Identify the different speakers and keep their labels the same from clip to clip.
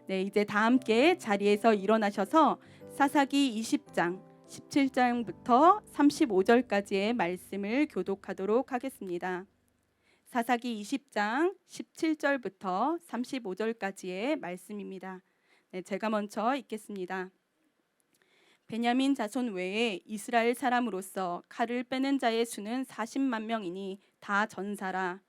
Speaker 1: 네, 이제 다 함께 자리에서 일어나셔서 사사기 20장 17장부터 35절까지의 말씀을 교독하도록 하겠습니다. 사사기 20장 17절부터 35절까지의 말씀입니다. 네, 제가 먼저 읽겠습니다. 베냐민 자손 외에 이스라엘 사람으로서 칼을 빼는 자의 수는 40만 명이니 다 전사라.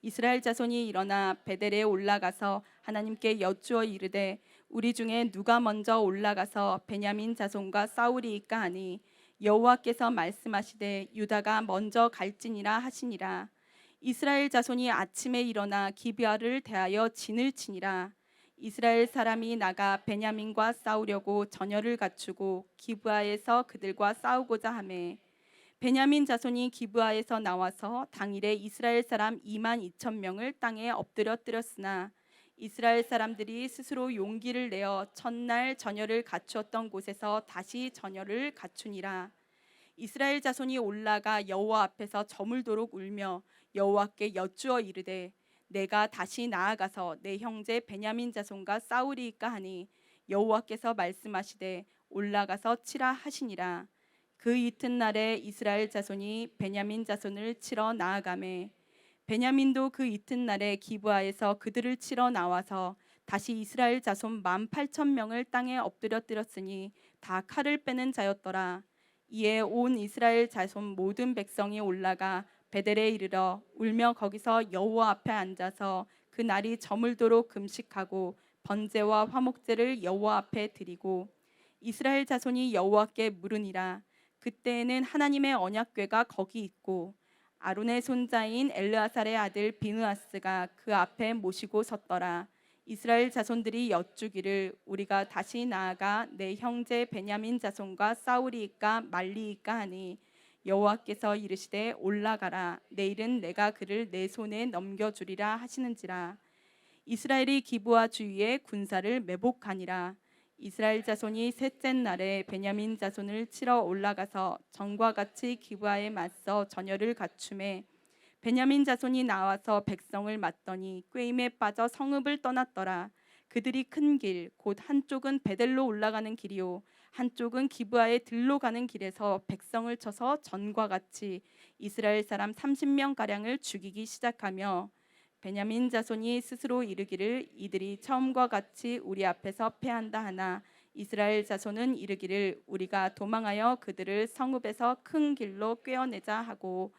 Speaker 1: 이스라엘 자손이 일어나 베델에 올라가서 하나님께 여쭈어 이르되 우리 중에 누가 먼저 올라가서 베냐민 자손과 싸우리이까 하니 여호와께서 말씀하시되 유다가 먼저 갈지니라 하시니라. 이스라엘 자손이 아침에 일어나 기브아를 대하여 진을 치니라. 이스라엘 사람이 나가 베냐민과 싸우려고 전열을 갖추고 기브아에서 그들과 싸우고자 하매 베냐민 자손이 기브아에서 나와서 당일에 이스라엘 사람 2만 2천 명을 땅에 엎드려뜨렸으나 이스라엘 사람들이 스스로 용기를 내어 첫날 전열을 갖추었던 곳에서 다시 전열을 갖추니라. 이스라엘 자손이 올라가 여호와 앞에서 저물도록 울며 여호와께 여쭈어 이르되 내가 다시 나아가서 내 형제 베냐민 자손과 싸우리이까 하니 여호와께서 말씀하시되 올라가서 치라 하시니라. 그 이튿날에 이스라엘 자손이 베냐민 자손을 치러 나아가매 베냐민도 그 이튿날에 기브아에서 그들을 치러 나와서 다시 이스라엘 자손 18,000명을 땅에 엎드려뜨렸으니 다 칼을 빼는 자였더라. 이에 온 이스라엘 자손 모든 백성이 올라가 베델에 이르러 울며 거기서 여호와 앞에 앉아서 그 날이 저물도록 금식하고 번제와 화목제를 여호와 앞에 드리고 이스라엘 자손이 여호와께 물으니라. 그때에는 하나님의 언약궤가 거기 있고 아론의 손자인 엘르아살의 아들 비느하스가 그 앞에 모시고 섰더라. 이스라엘 자손들이 여쭈기를 우리가 다시 나아가 내 형제 베냐민 자손과 싸우리이까 말리이까 하니 여호와께서 이르시되 올라가라. 내일은 내가 그를 내 손에 넘겨주리라 하시는지라. 이스라엘이 기브아 주위에 군사를 매복하니라. 이스라엘 자손이 셋째 날에 베냐민 자손을 치러 올라가서 전과 같이 기브아에 맞서 전열을 갖추매 베냐민 자손이 나와서 백성을 맞더니 꾀임에 빠져 성읍을 떠났더라. 그들이 큰 길 곧 한쪽은 베델로 올라가는 길이요 한쪽은 기브아에 들로 가는 길에서 백성을 쳐서 전과 같이 이스라엘 사람 30명 가량을 죽이기 시작하며 베냐민 자손이 스스로 이르기를 이들이 처음과 같이 우리 앞에서 패한다 하나 이스라엘 자손은 이르기를 우리가 도망하여 그들을 성읍에서 큰 길로 꿰어내자 하고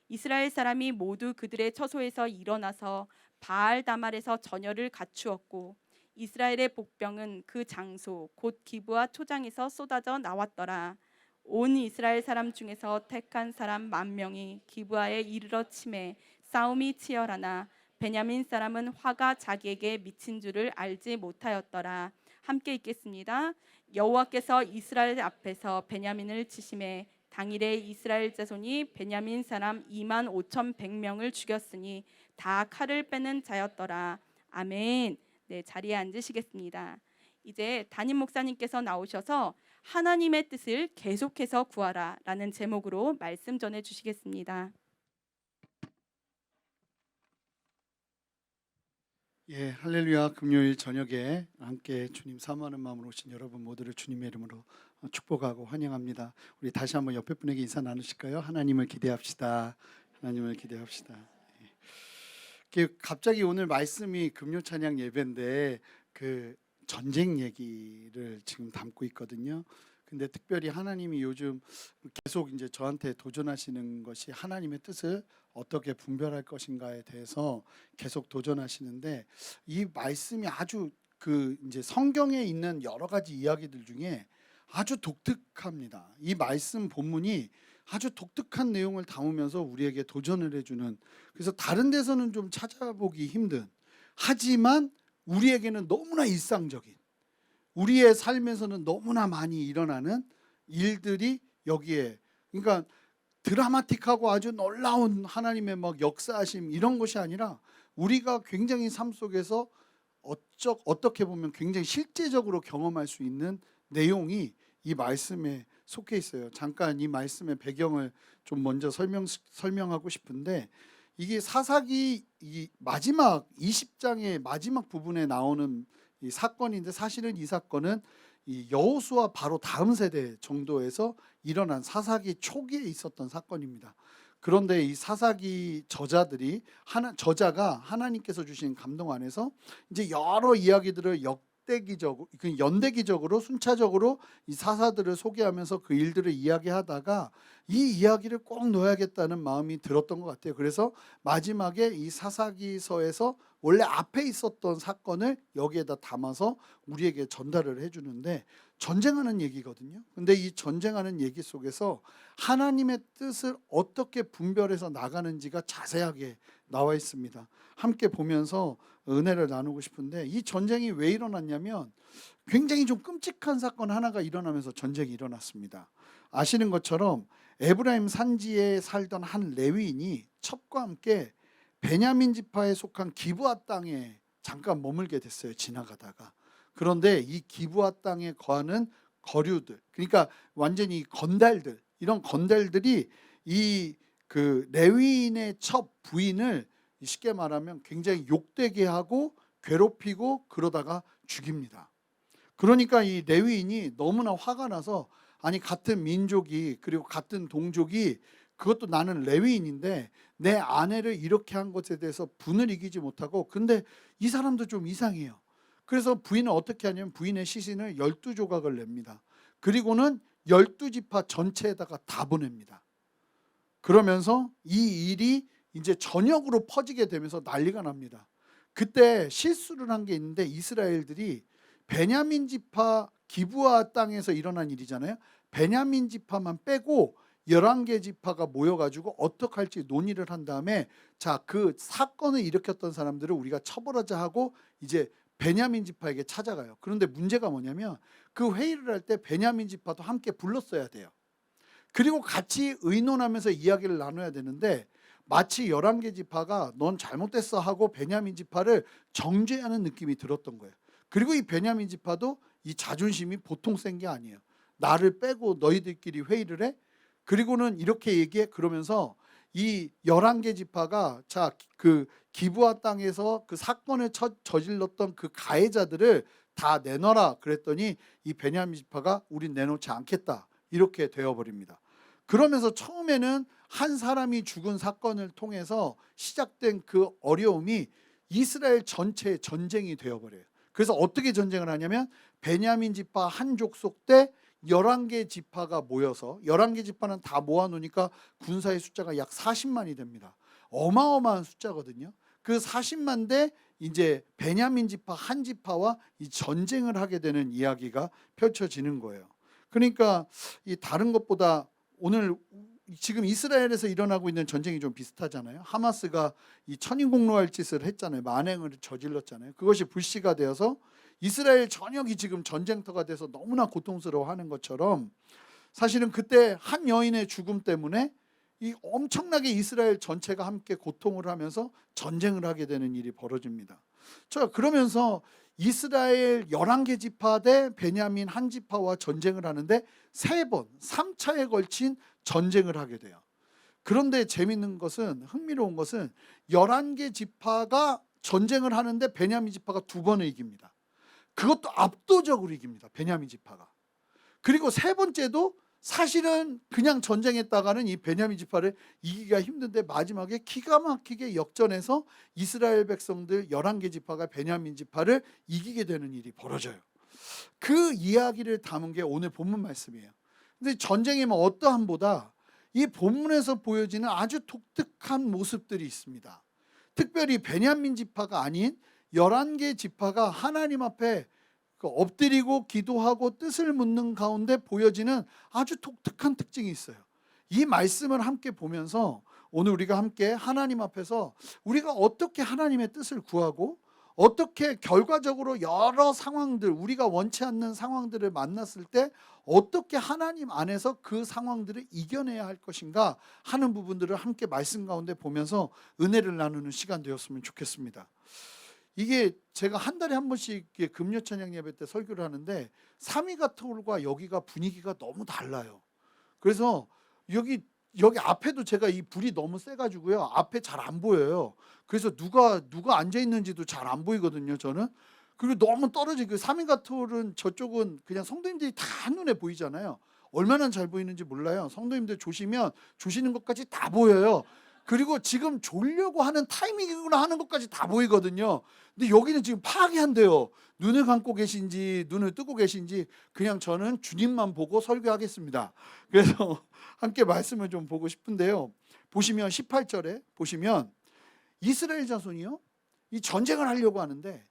Speaker 1: 이스라엘 사람이 모두 그들의 처소에서 일어나서 바알 다말에서 전열을 갖추었고 이스라엘의 복병은 그 장소 곧 기브아 초장에서 쏟아져 나왔더라. 온 이스라엘 사람 중에서 택한 사람 10,000명이 기브아에 이르러 치매 싸움이 치열하나 베냐민 사람은 화가 자기에게 미친 줄을 알지 못하였더라. 함께 읽겠습니다. 여호와께서 이스라엘 앞에서 베냐민을 치심에 당일에 이스라엘 자손이 베냐민 사람 25,100명을 죽였으니 다 칼을 빼는 자였더라. 아멘. 네, 자리에 앉으시겠습니다. 이제 담임 목사님께서 나오셔서 하나님의 뜻을 계속해서 구하라 라는 제목으로 말씀 전해 주시겠습니다.
Speaker 2: 예, 할렐루야. 금요일 저녁에 함께 주님 사모하는 마음으로 오신 여러분 모두를 주님의 이름으로 축복하고 환영합니다. 우리 다시 한번 옆에 분에게 인사 나누실까요? 하나님을 기대합시다. 하나님을 기대합시다. 갑자기 오늘 말씀이 금요 찬양 예배인데 그 전쟁 얘기를 지금 담고 있거든요. 근데 특별히 하나님이 요즘 계속 이제 저한테 도전하시는 것이 하나님의 뜻을 어떻게 분별할 것인가에 대해서 계속 도전하시는데 이 말씀이 아주 그 이제 성경에 있는 여러 가지 이야기들 중에 아주 독특합니다. 이 말씀 본문이 아주 독특한 내용을 담으면서 우리에게 도전을 해주는, 그래서 다른 데서는 좀 찾아보기 힘든, 하지만 우리에게는 너무나 일상적인, 우리의 삶에서는 너무나 많이 일어나는 일들이 여기에, 그러니까 드라마틱하고 아주 놀라운 하나님의 막 역사하심 이런 것이 아니라 우리가 굉장히 삶 속에서 어떻게 보면 굉장히 실제적으로 경험할 수 있는 내용이 이 말씀에 속해 있어요. 잠깐 이 말씀의 배경을 좀 먼저 설명하고 싶은데, 이게 사사기 이 마지막 20장의 마지막 부분에 나오는 이 사건인데 사실은 이 사건은 이 여호수아 바로 다음 세대 정도에서 일어난 사사기 초기에 있었던 사건입니다. 그런데 이 사사기 저자가 하나님께서 주신 감동 안에서 이제 여러 이야기들을 연대기적으로 순차적으로 이 사사들을 소개하면서 그 일들을 이야기하다가 이 이야기를 꼭 넣어야겠다는 마음이 들었던 것 같아요. 그래서 마지막에 이 사사기서에서 원래 앞에 있었던 사건을 여기에다 담아서 우리에게 전달을 해주는데, 전쟁하는 얘기거든요. 근데 이 전쟁하는 얘기 속에서 하나님의 뜻을 어떻게 분별해서 나가는지가 자세하게 나와 있습니다. 함께 보면서 은혜를 나누고 싶은데, 이 전쟁이 왜 일어났냐면 굉장히 좀 끔찍한 사건 하나가 일어나면서 전쟁이 일어났습니다. 아시는 것처럼 에브라임 산지에 살던 한 레위인이 첩과 함께 베냐민 지파에 속한 기브아 땅에 잠깐 머물게 됐어요, 지나가다가. 그런데 이 기브아 땅에 거하는 거류들, 그러니까 완전히 건달들, 이런 건달들이 이 그 레위인의 첩 부인을 쉽게 말하면 굉장히 욕되게 하고 괴롭히고 그러다가 죽입니다. 그러니까 이 레위인이 너무나 화가 나서, 아니 같은 민족이, 그리고 같은 동족이, 그것도 나는 레위인인데 내 아내를 이렇게 한 것에 대해서 분을 이기지 못하고, 근데 이 사람도 좀 이상해요. 그래서 부인은 어떻게 하냐면 부인의 시신을 12조각을 냅니다. 그리고는 12지파 전체에다가 다 보냅니다. 그러면서 이 일이 이제 전역으로 퍼지게 되면서 난리가 납니다. 그때 실수를 한 게 있는데, 이스라엘들이 베냐민 지파 기브아 땅에서 일어난 일이잖아요. 베냐민 지파만 빼고 11개 지파가 모여가지고 어떻게 할지 논의를 한 다음에, 자, 그 사건을 일으켰던 사람들을 우리가 처벌하자 하고 이제 베냐민 지파에게 찾아가요. 그런데 문제가 뭐냐면 그 회의를 할 때 베냐민 지파도 함께 불렀어야 돼요. 그리고 같이 의논하면서 이야기를 나눠야 되는데, 마치 11개 지파가 넌 잘못됐어 하고 베냐민 지파를 정죄하는 느낌이 들었던 거예요. 그리고 이 베냐민 지파도 이 자존심이 보통 센 게 아니에요. 나를 빼고 너희들끼리 회의를 해? 그리고는 이렇게 얘기해. 그러면서 이 11개 지파가, 자, 그 기브아 땅에서 그 사건을 저질렀던 그 가해자들을 다 내놔라 그랬더니, 이 베냐민 지파가 우린 내놓지 않겠다 이렇게 되어버립니다. 그러면서 처음에는 한 사람이 죽은 사건을 통해서 시작된 그 어려움이 이스라엘 전체의 전쟁이 되어버려요. 그래서 어떻게 전쟁을 하냐면, 베냐민 지파 한 족속 때 11개 지파가 모여서, 11개 지파는 다 모아놓으니까 군사의 숫자가 약 40만이 됩니다. 어마어마한 숫자거든요. 그 40만 대 이제 베냐민 지파 한 지파와 이 전쟁을 하게 되는 이야기가 펼쳐지는 거예요. 그러니까 이 다른 것보다 오늘 지금 이스라엘에서 일어나고 있는 전쟁이 좀 비슷하잖아요. 하마스가 이 천인공노할 짓을 했잖아요. 만행을 저질렀잖아요. 그것이 불씨가 되어서 이스라엘 전역이 지금 전쟁터가 돼서 너무나 고통스러워하는 것처럼, 사실은 그때 한 여인의 죽음 때문에 이 엄청나게 이스라엘 전체가 함께 고통을 하면서 전쟁을 하게 되는 일이 벌어집니다. 자, 그러면서 이스라엘 11개 지파 대 베냐민 한 지파와 전쟁을 하는데 3번, 3차에 걸친 전쟁을 하게 돼요. 그런데 재밌는 것은, 흥미로운 것은 11개 지파가 전쟁을 하는데 베냐민 지파가 2번을 이깁니다. 그것도 압도적으로 이깁니다, 베냐민 지파가. 그리고 3번째도 사실은 그냥 전쟁했다가는 이 베냐민 지파를 이기기가 힘든데, 마지막에 기가 막히게 역전해서 이스라엘 백성들 11개 지파가 베냐민 지파를 이기게 되는 일이 벌어져요. 그 이야기를 담은 게 오늘 본문 말씀이에요. 근데 전쟁이면 어떠함보다 이 본문에서 보여지는 아주 독특한 모습들이 있습니다. 특별히 베냐민 지파가 아닌 11개 지파가 하나님 앞에 엎드리고 기도하고 뜻을 묻는 가운데 보여지는 아주 독특한 특징이 있어요. 이 말씀을 함께 보면서 오늘 우리가 함께 하나님 앞에서 우리가 어떻게 하나님의 뜻을 구하고, 어떻게 결과적으로 여러 상황들, 우리가 원치 않는 상황들을 만났을 때 어떻게 하나님 안에서 그 상황들을 이겨내야 할 것인가 하는 부분들을 함께 말씀 가운데 보면서 은혜를 나누는 시간 되었으면 좋겠습니다. 이게 제가 한 달에 한 번씩 금요 찬양 예배 때 설교를 하는데, 삼위가톨과 여기가 분위기가 너무 달라요. 그래서 여기 앞에도 제가 이 불이 너무 세가지고요, 앞에 잘 안 보여요. 그래서 누가 앉아 있는지도 잘 안 보이거든요, 저는. 그리고 너무 떨어진 그 사민가톨은 저쪽은 그냥 성도님들이 다 한눈에 보이잖아요. 얼마나 잘 보이는지 몰라요. 성도님들 조시는 것까지 다 보여요. 그리고 지금 졸려고 하는 타이밍이구나 하는 것까지 다 보이거든요. 근데 여기는 지금 파악이 안 돼요. 눈을 감고 계신지 눈을 뜨고 계신지. 그냥 저는 주님만 보고 설교하겠습니다. 그래서 함께 말씀을 좀 보고 싶은데요. 보시면 18절에 보시면 이스라엘 자손이요, 이 전쟁을 하려고 하는데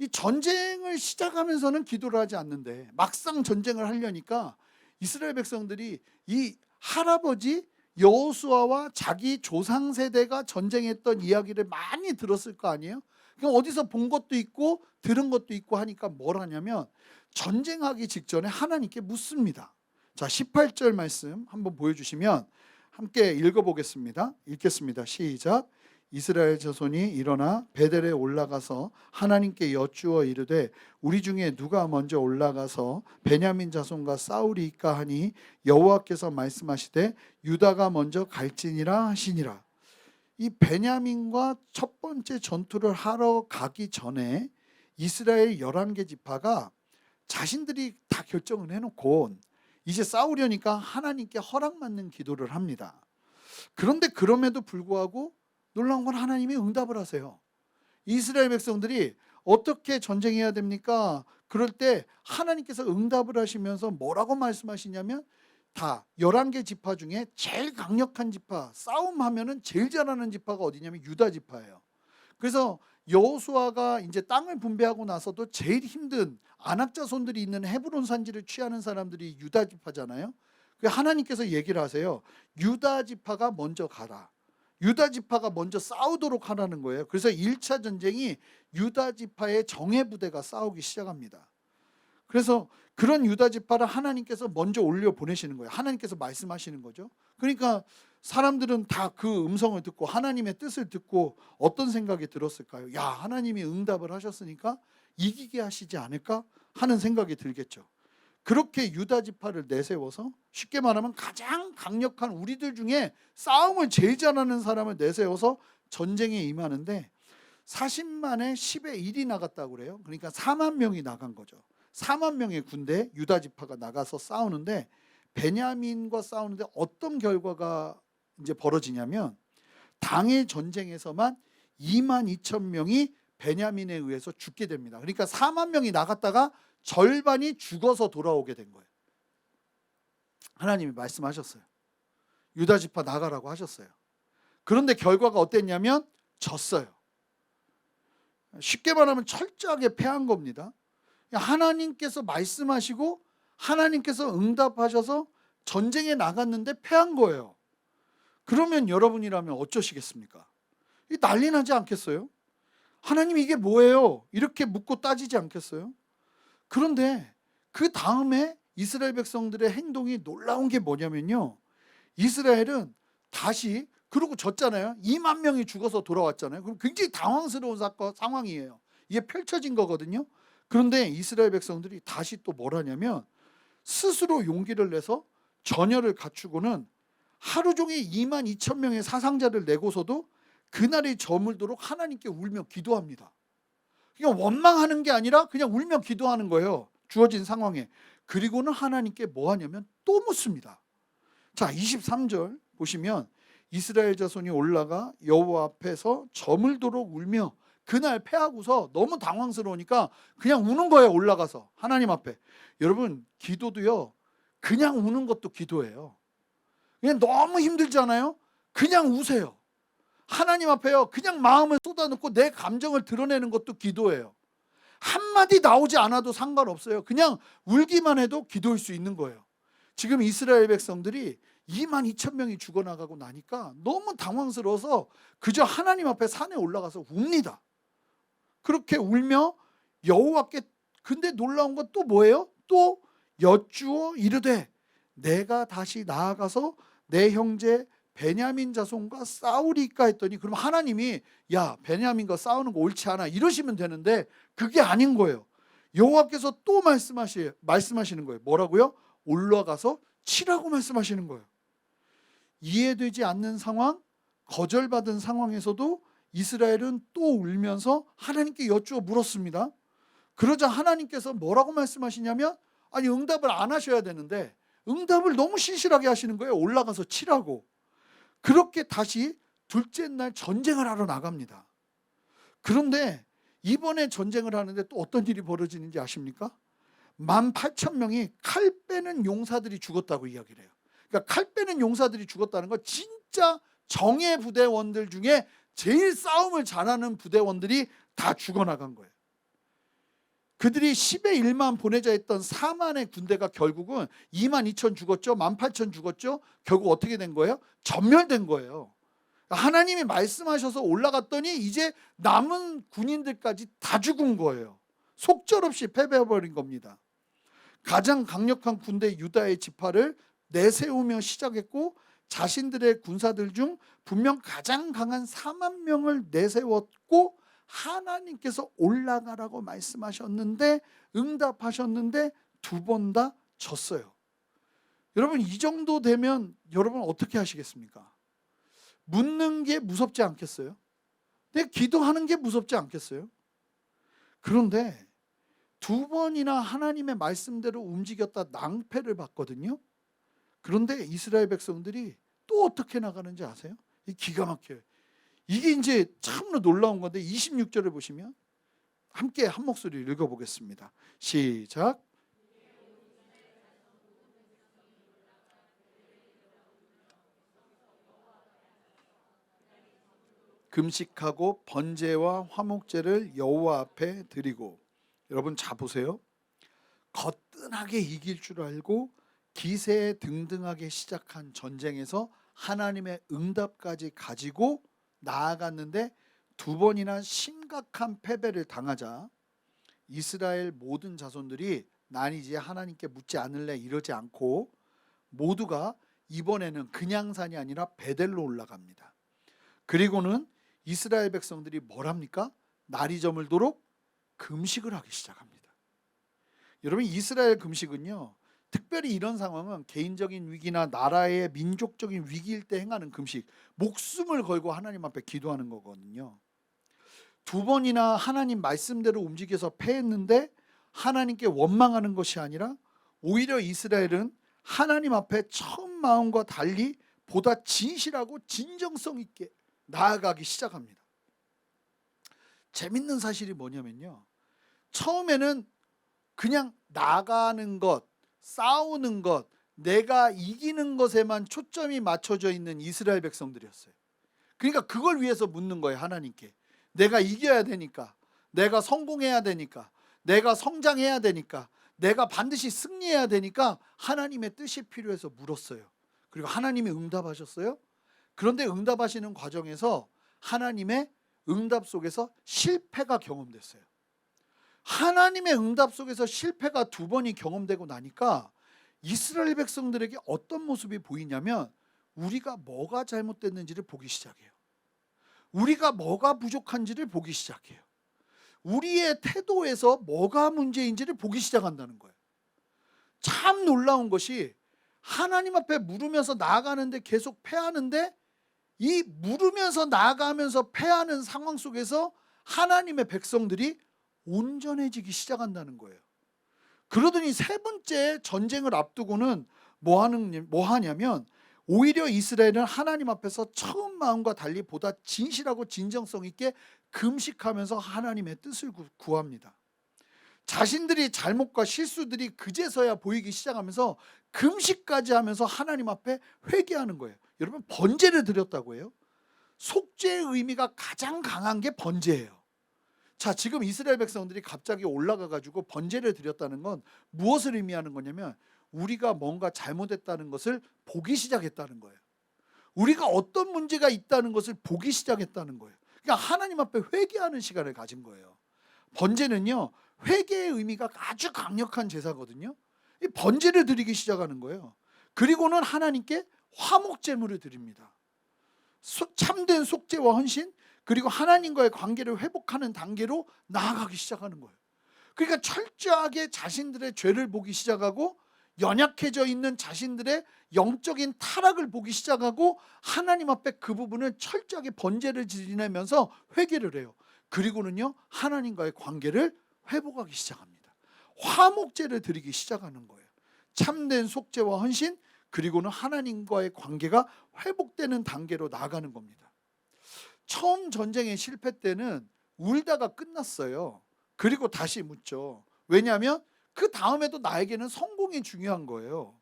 Speaker 2: 이 전쟁을 시작하면서는 기도를 하지 않는데 막상 전쟁을 하려니까 이스라엘 백성들이 이 할아버지 여호수아와 자기 조상 세대가 전쟁했던 이야기를 많이 들었을 거 아니에요. 그럼 어디서 본 것도 있고 들은 것도 있고 하니까 뭘 하냐면 전쟁하기 직전에 하나님께 묻습니다. 자, 18절 말씀 한번 보여주시면 함께 읽어보겠습니다. 읽겠습니다. 시작. 이스라엘 자손이 일어나 베델에 올라가서 하나님께 여쭈어 이르되 우리 중에 누가 먼저 올라가서 베냐민 자손과 싸우리이까 하니 여호와께서 말씀하시되 유다가 먼저 갈지니라 하시니라. 이 베냐민과 첫 번째 전투를 하러 가기 전에 이스라엘 11개 지파가 자신들이 다 결정을 해놓고 이제 싸우려니까 하나님께 허락받는 기도를 합니다. 그런데 그럼에도 불구하고 놀라운 건 하나님이 응답을 하세요. 이스라엘 백성들이 어떻게 전쟁해야 됩니까? 그럴 때 하나님께서 응답을 하시면서 뭐라고 말씀하시냐면 다 11개 지파 중에 제일 강력한 지파, 싸움하면은 제일 잘하는 지파가 어디냐면 유다 지파예요. 그래서 여호수아가 이제 땅을 분배하고 나서도 제일 힘든 아낙 자손들이 있는 헤브론 산지를 취하는 사람들이 유다 지파잖아요. 하나님께서 얘기를 하세요. 유다 지파가 먼저 가라. 유다 지파가 먼저 싸우도록 하라는 거예요. 그래서 1차 전쟁이 유다 지파의 정예 부대가 싸우기 시작합니다. 그래서 그런 유다 지파를 하나님께서 먼저 올려 보내시는 거예요. 하나님께서 말씀하시는 거죠. 그러니까 사람들은 다 그 음성을 듣고 하나님의 뜻을 듣고 어떤 생각이 들었을까요? 야, 하나님이 응답을 하셨으니까 이기게 하시지 않을까 하는 생각이 들겠죠. 그렇게 유다 지파를 내세워서 쉽게 말하면 가장 강력한 우리들 중에 싸움을 제일 잘하는 사람을 내세워서 전쟁에 임하는데 40만에 10의 1이 나갔다고 그래요. 그러니까 4만 명이 나간 거죠. 4만 명의 군대 유다 지파가 나가서 싸우는데 베냐민과 싸우는데 어떤 결과가 이제 벌어지냐면 당일 전쟁에서만 2만 2천 명이 베냐민에 의해서 죽게 됩니다. 그러니까 4만 명이 나갔다가 절반이 죽어서 돌아오게 된 거예요. 하나님이 말씀하셨어요. 유다 지파 나가라고 하셨어요. 그런데 결과가 어땠냐면 졌어요. 쉽게 말하면 철저하게 패한 겁니다. 하나님께서 말씀하시고 하나님께서 응답하셔서 전쟁에 나갔는데 패한 거예요. 그러면 여러분이라면 어쩌시겠습니까? 난리 나지 않겠어요? 하나님 이게 뭐예요? 이렇게 묻고 따지지 않겠어요? 그런데 그 다음에 이스라엘 백성들의 행동이 놀라운 게 뭐냐면요. 이스라엘은 다시 그러고 졌잖아요. 2만 명이 죽어서 돌아왔잖아요. 그럼 굉장히 당황스러운 상황이에요. 이게 펼쳐진 거거든요. 그런데 이스라엘 백성들이 다시 또 뭘 하냐면 스스로 용기를 내서 전열을 갖추고는 하루 종일 2만 2천 명의 사상자를 내고서도 그날이 저물도록 하나님께 울며 기도합니다. 그냥 원망하는 게 아니라 그냥 울며 기도하는 거예요. 주어진 상황에. 그리고는 하나님께 뭐 하냐면 또 묻습니다. 자, 23절 보시면 이스라엘 자손이 올라가 여호와 앞에서 저물도록 울며 그날 패하고서 너무 당황스러우니까 그냥 우는 거예요. 올라가서 하나님 앞에. 여러분 기도도요 그냥 우는 것도 기도예요. 그냥 너무 힘들잖아요. 그냥 우세요. 하나님 앞에요 그냥 마음을 쏟아놓고 내 감정을 드러내는 것도 기도예요. 한마디 나오지 않아도 상관없어요. 그냥 울기만 해도 기도일 수 있는 거예요. 지금 이스라엘 백성들이 2만 2천 명이 죽어나가고 나니까 너무 당황스러워서 그저 하나님 앞에 산에 올라가서 웁니다. 그렇게 울며 여호와께. 근데 놀라운 건 또 뭐예요? 또 여쭈어 이르되 내가 다시 나아가서 내 형제 베냐민 자손과 싸우리까 했더니 그럼 하나님이 야 베냐민과 싸우는 거 옳지 않아 이러시면 되는데 그게 아닌 거예요. 여호와께서 또 말씀하시는 거예요. 뭐라고요? 올라가서 치라고 말씀하시는 거예요. 이해되지 않는 상황, 거절받은 상황에서도 이스라엘은 또 울면서 하나님께 여쭈어 물었습니다. 그러자 하나님께서 뭐라고 말씀하시냐면, 아니 응답을 안 하셔야 되는데 응답을 너무 신실하게 하시는 거예요. 올라가서 치라고. 그렇게 다시 둘째 날 전쟁을 하러 나갑니다. 그런데 이번에 전쟁을 하는데 또 어떤 일이 벌어지는지 아십니까? 18,000명이 칼 빼는 용사들이 죽었다고 이야기를 해요. 그러니까 칼 빼는 용사들이 죽었다는 건 진짜 정예 부대원들 중에 제일 싸움을 잘하는 부대원들이 다 죽어나간 거예요. 그들이 10의 1만 보내자 했던 4만의 군대가 결국은 22,000 죽었죠. 18,000 죽었죠. 결국 어떻게 된 거예요? 전멸된 거예요. 하나님이 말씀하셔서 올라갔더니 이제 남은 군인들까지 다 죽은 거예요. 속절없이 패배해버린 겁니다. 가장 강력한 군대 유다의 지파를 내세우며 시작했고, 자신들의 군사들 중 분명 가장 강한 4만 명을 내세웠고, 하나님께서 올라가라고 말씀하셨는데 응답하셨는데 두 번 다 졌어요. 여러분, 이 정도 되면 여러분 어떻게 하시겠습니까? 묻는 게 무섭지 않겠어요? 내 기도하는 게 무섭지 않겠어요? 그런데 두 번이나 하나님의 말씀대로 움직였다 낭패를 봤거든요. 그런데 이스라엘 백성들이 또 어떻게 나가는지 아세요? 이 기가 막혀요. 이게 이제 참으로 놀라운 건데 26절을 보시면 함께 한 목소리로 읽어보겠습니다. 시작. 금식하고 번제와 화목제를 여호와 앞에 드리고. 여러분 자 보세요. 거뜬하게 이길 줄 알고 기세 등등하게 시작한 전쟁에서 하나님의 응답까지 가지고 나아갔는데 두 번이나 심각한 패배를 당하자 이스라엘 모든 자손들이 난 이제 하나님께 묻지 않을래 이러지 않고 모두가 이번에는 그냥 산이 아니라 베델로 올라갑니다. 그리고는 이스라엘 백성들이 뭘 합니까? 날이 저물도록 금식을 하기 시작합니다. 여러분, 이스라엘 금식은요, 특별히 이런 상황은 개인적인 위기나 나라의 민족적인 위기일 때 행하는 금식, 목숨을 걸고 하나님 앞에 기도하는 거거든요. 두 번이나 하나님 말씀대로 움직여서 패했는데 하나님께 원망하는 것이 아니라 오히려 이스라엘은 하나님 앞에 처음 마음과 달리 보다 진실하고 진정성 있게 나아가기 시작합니다. 재밌는 사실이 뭐냐면요, 처음에는 그냥 나가는 것, 싸우는 것, 내가 이기는 것에만 초점이 맞춰져 있는 이스라엘 백성들이었어요. 그러니까 그걸 위해서 묻는 거예요, 하나님께. 내가 이겨야 되니까, 내가 성공해야 되니까, 내가 성장해야 되니까, 내가 반드시 승리해야 되니까 하나님의 뜻이 필요해서 물었어요. 그리고 하나님이 응답하셨어요. 그런데 응답하시는 과정에서 하나님의 응답 속에서 실패가 경험됐어요. 하나님의 응답 속에서 실패가 두 번이 경험되고 나니까 이스라엘 백성들에게 어떤 모습이 보이냐면 우리가 뭐가 잘못됐는지를 보기 시작해요. 우리가 뭐가 부족한지를 보기 시작해요. 우리의 태도에서 뭐가 문제인지를 보기 시작한다는 거예요. 참 놀라운 것이 하나님 앞에 물으면서 나아가는데 계속 패하는데 이 물으면서 나아가면서 패하는 상황 속에서 하나님의 백성들이 온전해지기 시작한다는 거예요. 그러더니 세 번째 전쟁을 앞두고는 뭐 하냐면 오히려 이스라엘은 하나님 앞에서 처음 마음과 달리 보다 진실하고 진정성 있게 금식하면서 하나님의 뜻을 구합니다. 자신들이 잘못과 실수들이 그제서야 보이기 시작하면서 금식까지 하면서 하나님 앞에 회개하는 거예요. 여러분, 번제를 드렸다고 해요. 속죄의 의미가 가장 강한 게 번제예요. 자, 지금 이스라엘 백성들이 갑자기 올라가 가지고 번제를 드렸다는 건 무엇을 의미하는 거냐면 우리가 뭔가 잘못했다는 것을 보기 시작했다는 거예요. 우리가 어떤 문제가 있다는 것을 보기 시작했다는 거예요. 그러니까 하나님 앞에 회개하는 시간을 가진 거예요. 번제는요, 회개의 의미가 아주 강력한 제사거든요. 이 번제를 드리기 시작하는 거예요. 그리고는 하나님께 화목제물을 드립니다. 참된 속죄와 헌신, 그리고 하나님과의 관계를 회복하는 단계로 나아가기 시작하는 거예요. 그러니까 철저하게 자신들의 죄를 보기 시작하고 연약해져 있는 자신들의 영적인 타락을 보기 시작하고 하나님 앞에 그 부분을 철저하게 번제를 지내면서 회개를 해요. 그리고는요, 하나님과의 관계를 회복하기 시작합니다. 화목제를 드리기 시작하는 거예요. 참된 속죄와 헌신, 그리고는 하나님과의 관계가 회복되는 단계로 나아가는 겁니다. 처음 전쟁의 실패 때는 울다가 끝났어요. 그리고 다시 묻죠. 왜냐하면 그 다음에도 나에게는 성공이 중요한 거예요.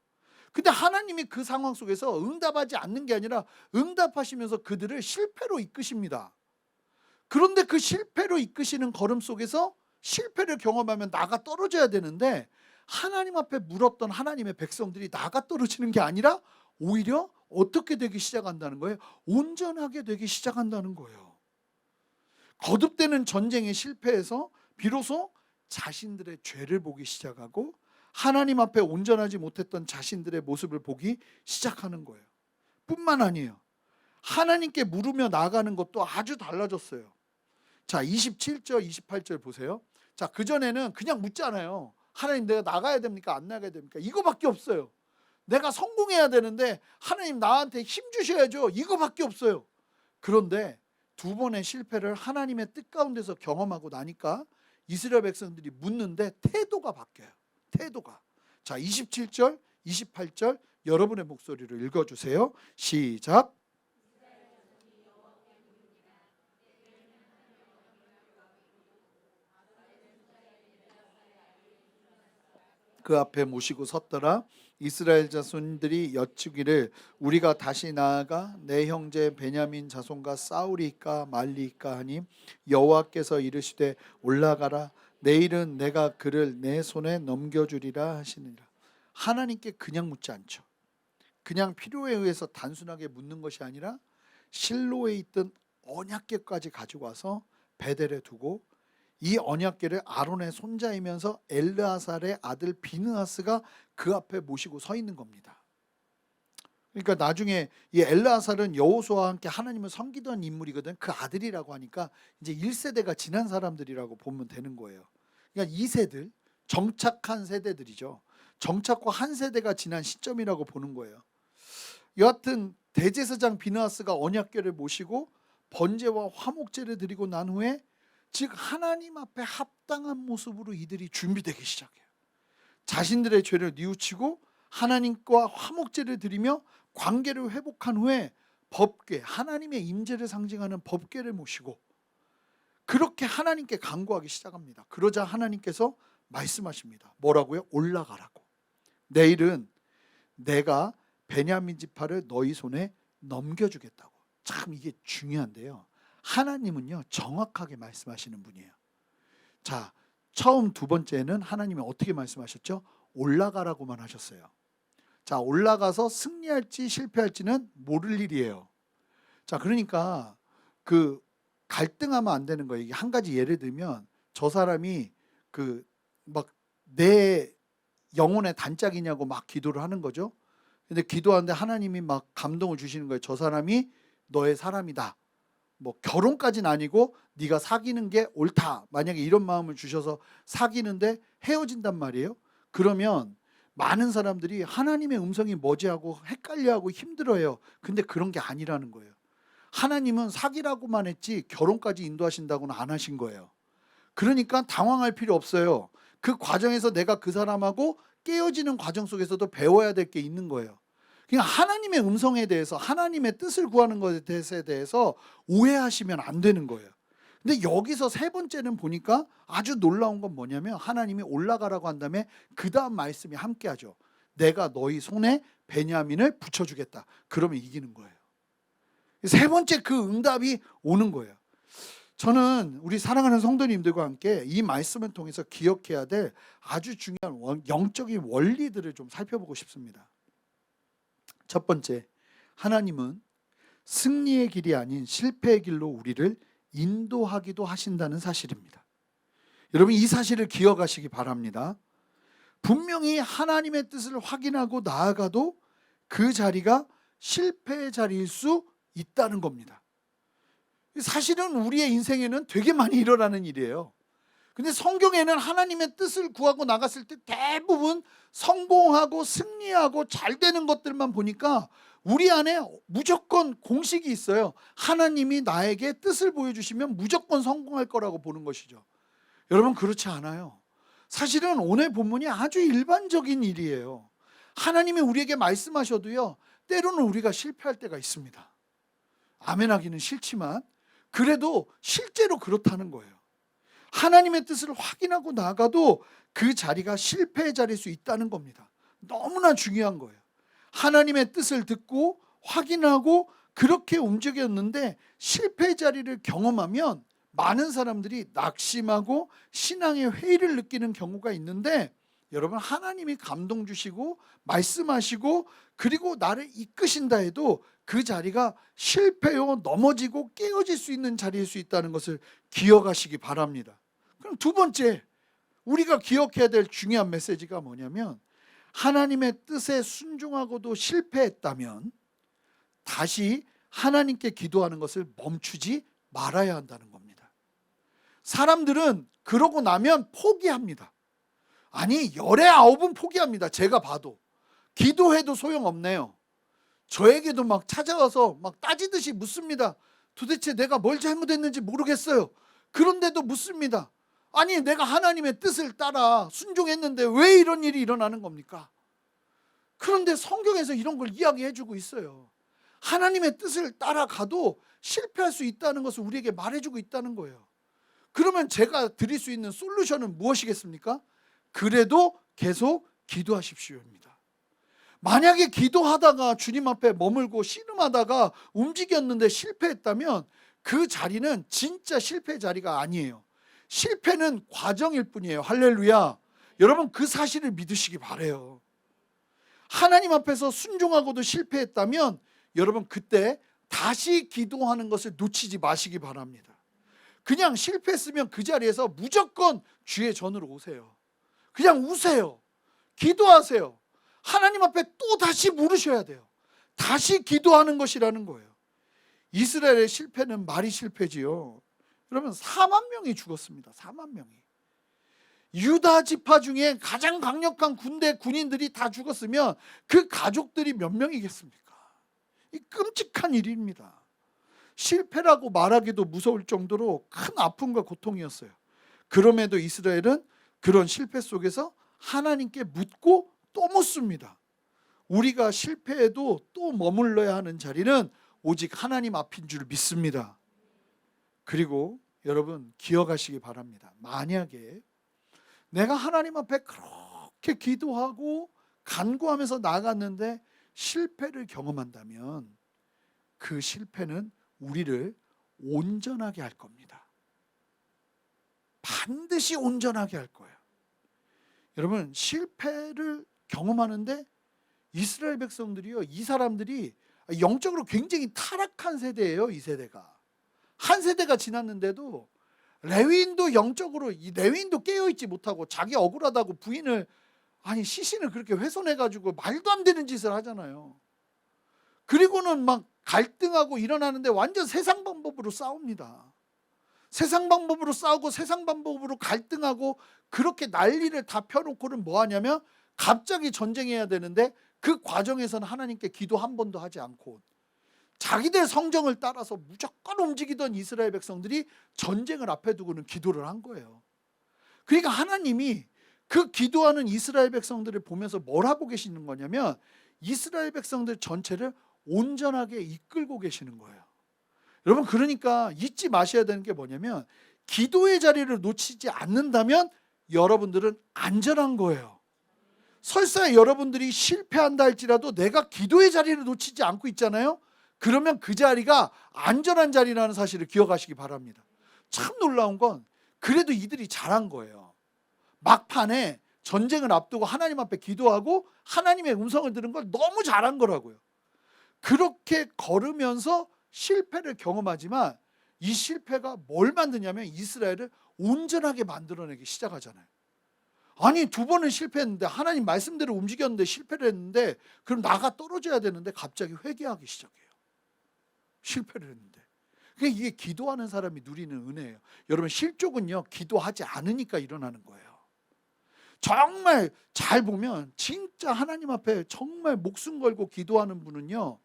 Speaker 2: 근데 하나님이 그 상황 속에서 응답하지 않는 게 아니라 응답하시면서 그들을 실패로 이끄십니다. 그런데 그 실패로 이끄시는 걸음 속에서 실패를 경험하면 나가 떨어져야 되는데, 하나님 앞에 물었던 하나님의 백성들이 나가 떨어지는 게 아니라 오히려 어떻게 되기 시작한다는 거예요? 온전하게 되기 시작한다는 거예요. 거듭되는 전쟁의 실패에서 비로소 자신들의 죄를 보기 시작하고 하나님 앞에 온전하지 못했던 자신들의 모습을 보기 시작하는 거예요. 뿐만 아니에요. 하나님께 물으며 나아가는 것도 아주 달라졌어요. 자, 27절 28절 보세요. 자, 그전에는 그냥 묻잖아요. 하나님, 내가 나가야 됩니까? 안 나가야 됩니까? 이거밖에 없어요. 내가 성공해야 되는데 하나님 나한테 힘 주셔야죠. 이거밖에 없어요. 그런데 두 번의 실패를 하나님의 뜻 가운데서 경험하고 나니까 이스라엘 백성들이 묻는데 태도가 바뀌어요. 태도가. 자, 27절 28절 여러분의 목소리로 읽어주세요. 시작. 그 앞에 모시고 섰더라. 이스라엘 자손들이 여쭈기를 우리가 다시 나아가 내 형제 베냐민 자손과 싸우리까 말리까 하니 여호와께서 이르시되 올라가라. 내일은 내가 그를 내 손에 넘겨주리라 하시니라. 하나님께 그냥 묻지 않죠. 그냥 필요에 의해서 단순하게 묻는 것이 아니라 실로에 있던 언약궤까지 가지고 와서 베델에 두고 이 언약궤를 아론의 손자이면서 엘르아살의 아들 비느하스가 그 앞에 모시고 서 있는 겁니다. 그러니까 나중에 이 엘르아살은 여호수아와 함께 하나님을 섬기던 인물이거든. 그 아들이라고 하니까 이제 1세대가 지난 사람들이라고 보면 되는 거예요. 그러니까 2세들, 정착한 세대들이죠. 정착과 한 세대가 지난 시점이라고 보는 거예요. 여하튼 대제사장 비느하스가 언약궤를 모시고 번제와 화목제를 드리고 난 후에 즉 하나님 앞에 합당한 모습으로 이들이 준비되기 시작해요. 자신들의 죄를 뉘우치고 하나님과 화목제를 드리며 관계를 회복한 후에 법궤, 하나님의 임재를 상징하는 법궤를 모시고 그렇게 하나님께 간구하기 시작합니다. 그러자 하나님께서 말씀하십니다. 뭐라고요? 올라가라고. 내일은 내가 베냐민 지파를 너희 손에 넘겨주겠다고. 참 이게 중요한데요. 하나님은요 정확하게 말씀하시는 분이에요. 자, 처음 두 번째는 하나님이 어떻게 말씀하셨죠? 올라가라고만 하셨어요. 자, 올라가서 승리할지 실패할지는 모를 일이에요. 자, 그러니까 그 갈등하면 안 되는 거예요. 이게 한 가지 예를 들면 저 사람이 그 막 내 영혼의 단짝이냐고 막 기도를 하는 거죠. 근데 기도하는데 하나님이 막 감동을 주시는 거예요. 저 사람이 너의 사람이다. 뭐 결혼까지는 아니고 네가 사귀는 게 옳다. 만약에 이런 마음을 주셔서 사귀는데 헤어진단 말이에요. 그러면 많은 사람들이 하나님의 음성이 뭐지 하고 헷갈려하고 힘들어해요. 근데 그런 게 아니라는 거예요. 하나님은 사귀라고만 했지 결혼까지 인도하신다고는 안 하신 거예요. 그러니까 당황할 필요 없어요. 그 과정에서 내가 그 사람하고 깨어지는 과정 속에서도 배워야 될 게 있는 거예요. 그냥 하나님의 음성에 대해서 하나님의 뜻을 구하는 것에 대해서 오해하시면 안 되는 거예요. 근데 여기서 세 번째는 보니까 아주 놀라운 건 뭐냐면 하나님이 올라가라고 한 다음에 그 다음 말씀이 함께하죠. 내가 너희 손에 베냐민을 붙여주겠다. 그러면 이기는 거예요. 세 번째 그 응답이 오는 거예요. 저는 우리 사랑하는 성도님들과 함께 이 말씀을 통해서 기억해야 될 아주 중요한 영적인 원리들을 좀 살펴보고 싶습니다. 첫 번째, 하나님은 승리의 길이 아닌 실패의 길로 우리를 인도하기도 하신다는 사실입니다. 여러분 이 사실을 기억하시기 바랍니다. 분명히 하나님의 뜻을 확인하고 나아가도 그 자리가 실패의 자리일 수 있다는 겁니다. 사실은 우리의 인생에는 되게 많이 일어나는 일이에요. 근데 성경에는 하나님의 뜻을 구하고 나갔을 때 대부분 성공하고 승리하고 잘 되는 것들만 보니까 우리 안에 무조건 공식이 있어요. 하나님이 나에게 뜻을 보여주시면 무조건 성공할 거라고 보는 것이죠. 여러분 그렇지 않아요. 사실은 오늘 본문이 아주 일반적인 일이에요. 하나님이 우리에게 말씀하셔도요, 때로는 우리가 실패할 때가 있습니다. 아멘하기는 싫지만 그래도 실제로 그렇다는 거예요. 하나님의 뜻을 확인하고 나가도 그 자리가 실패의 자리일 수 있다는 겁니다. 너무나 중요한 거예요. 하나님의 뜻을 듣고 확인하고 그렇게 움직였는데 실패의 자리를 경험하면 많은 사람들이 낙심하고 신앙의 회의를 느끼는 경우가 있는데, 여러분 하나님이 감동 주시고 말씀하시고 그리고 나를 이끄신다 해도 그 자리가 실패요, 넘어지고 깨어질 수 있는 자리일 수 있다는 것을 기억하시기 바랍니다. 그럼 두 번째, 우리가 기억해야 될 중요한 메시지가 뭐냐면, 하나님의 뜻에 순종하고도 실패했다면 다시 하나님께 기도하는 것을 멈추지 말아야 한다는 겁니다. 사람들은 그러고 나면 포기합니다. 아니 19은 포기합니다. 제가 봐도 기도해도 소용없네요. 저에게도 막 찾아와서 막 따지듯이 묻습니다. 도대체 내가 뭘 잘못했는지 모르겠어요. 그런데도 묻습니다. 아니 내가 하나님의 뜻을 따라 순종했는데 왜 이런 일이 일어나는 겁니까? 그런데 성경에서 이런 걸 이야기해 주고 있어요. 하나님의 뜻을 따라가도 실패할 수 있다는 것을 우리에게 말해주고 있다는 거예요. 그러면 제가 드릴 수 있는 솔루션은 무엇이겠습니까? 그래도 계속 기도하십시오입니다. 만약에 기도하다가 주님 앞에 머물고 씨름하다가 움직였는데 실패했다면 그 자리는 진짜 실패 자리가 아니에요. 실패는 과정일 뿐이에요. 할렐루야. 여러분 그 사실을 믿으시기 바라요. 하나님 앞에서 순종하고도 실패했다면 여러분 그때 다시 기도하는 것을 놓치지 마시기 바랍니다. 그냥 실패했으면 그 자리에서 무조건 주의 전으로 오세요. 그냥 우세요. 기도하세요. 하나님 앞에 또 다시 물으셔야 돼요. 다시 기도하는 것이라는 거예요. 이스라엘의 실패는 말이 실패지요. 여러분 4만 명이 죽었습니다. 4만 명이. 유다 지파 중에 가장 강력한 군인들이 다 죽었으면 그 가족들이 몇 명이겠습니까? 이 끔찍한 일입니다. 실패라고 말하기도 무서울 정도로 큰 아픔과 고통이었어요. 그럼에도 이스라엘은 그런 실패 속에서 하나님께 묻고 또 묻습니다. 우리가 실패해도 또 머물러야 하는 자리는 오직 하나님 앞인 줄 믿습니다. 그리고 여러분 기억하시기 바랍니다. 만약에 내가 하나님 앞에 그렇게 기도하고 간구하면서 나갔는데 실패를 경험한다면 그 실패는 우리를 온전하게 할 겁니다. 반드시 온전하게 할 거예요. 여러분 실패를 경험하는데 이스라엘 백성들이요, 이 사람들이 영적으로 굉장히 타락한 세대예요. 이 세대가 한 세대가 지났는데도 레위인도 영적으로 이 레위인도 깨어있지 못하고 자기 억울하다고 부인을 시신을 그렇게 훼손해가지고 말도 안 되는 짓을 하잖아요. 그리고는 막 갈등하고 일어나는데 완전 세상 방법으로 싸웁니다. 세상 방법으로 싸우고 세상 방법으로 갈등하고 그렇게 난리를 다 펴놓고는 뭐 하냐면 갑자기 전쟁해야 되는데 그 과정에서는 하나님께 기도 한 번도 하지 않고 자기들 성정을 따라서 무조건 움직이던 이스라엘 백성들이 전쟁을 앞에 두고는 기도를 한 거예요. 그러니까 하나님이 그 기도하는 이스라엘 백성들을 보면서 뭘 하고 계시는 거냐면 이스라엘 백성들 전체를 온전하게 이끌고 계시는 거예요. 여러분 그러니까 잊지 마셔야 되는 게 뭐냐면 기도의 자리를 놓치지 않는다면 여러분들은 안전한 거예요. 설사 여러분들이 실패한다 할지라도 내가 기도의 자리를 놓치지 않고 있잖아요. 그러면 그 자리가 안전한 자리라는 사실을 기억하시기 바랍니다. 참 놀라운 건 그래도 이들이 잘한 거예요. 막판에 전쟁을 앞두고 하나님 앞에 기도하고 하나님의 음성을 들은 걸 너무 잘한 거라고요. 그렇게 걸으면서 실패를 경험하지만 이 실패가 뭘 만드냐면 이스라엘을 온전하게 만들어내기 시작하잖아요. 아니 2번은 실패했는데 하나님 말씀대로 움직였는데 실패를 했는데 그럼 나가 떨어져야 되는데 갑자기 회개하기 시작해요. 실패를 했는데. 그러니까 이게 기도하는 사람이 누리는 은혜예요. 여러분 실족은요 기도하지 않으니까 일어나는 거예요. 정말 잘 보면 진짜 하나님 앞에 정말 목숨 걸고 기도하는 분은요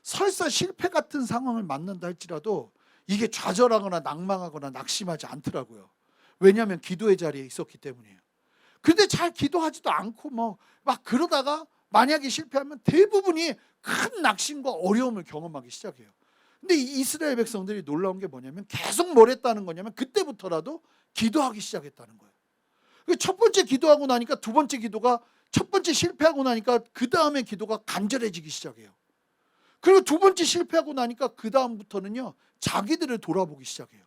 Speaker 2: 설사 실패 같은 상황을 만난다 할지라도 이게 좌절하거나 낭망하거나 낙심하지 않더라고요.
Speaker 3: 왜냐하면 기도의 자리에 있었기 때문이에요. 근데 잘 기도하지도 않고 막 그러다가 만약에 실패하면 대부분이 큰 낙심과 어려움을 경험하기 시작해요. 근데 이 이스라엘 백성들이 놀라운 게 뭐냐면 계속 뭘 했다는 거냐면 그때부터라도 기도하기 시작했다는 거예요. 첫 번째 기도하고 나니까 두 번째 기도가, 첫 번째 실패하고 나니까 그 다음에 기도가 간절해지기 시작해요. 그리고 두 번째 실패하고 나니까 그 다음부터는요, 자기들을 돌아보기 시작해요.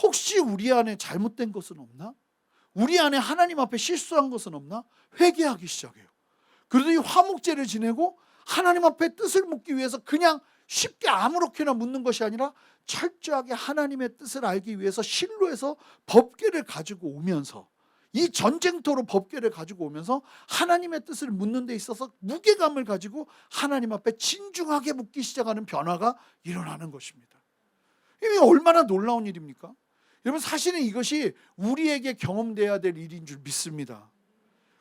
Speaker 3: 혹시 우리 안에 잘못된 것은 없나? 우리 안에 하나님 앞에 실수한 것은 없나? 회개하기 시작해요. 그러더니 화목제를 지내고 하나님 앞에 뜻을 묻기 위해서 그냥 쉽게 아무렇게나 묻는 것이 아니라 철저하게 하나님의 뜻을 알기 위해서 실로에서 법궤를 가지고 오면서, 이 전쟁터로 법궤를 가지고 오면서 하나님의 뜻을 묻는 데 있어서 무게감을 가지고 하나님 앞에 진중하게 묻기 시작하는 변화가 일어나는 것입니다. 이게 얼마나 놀라운 일입니까? 여러분, 사실은 이것이 우리에게 경험돼야 될 일인 줄 믿습니다.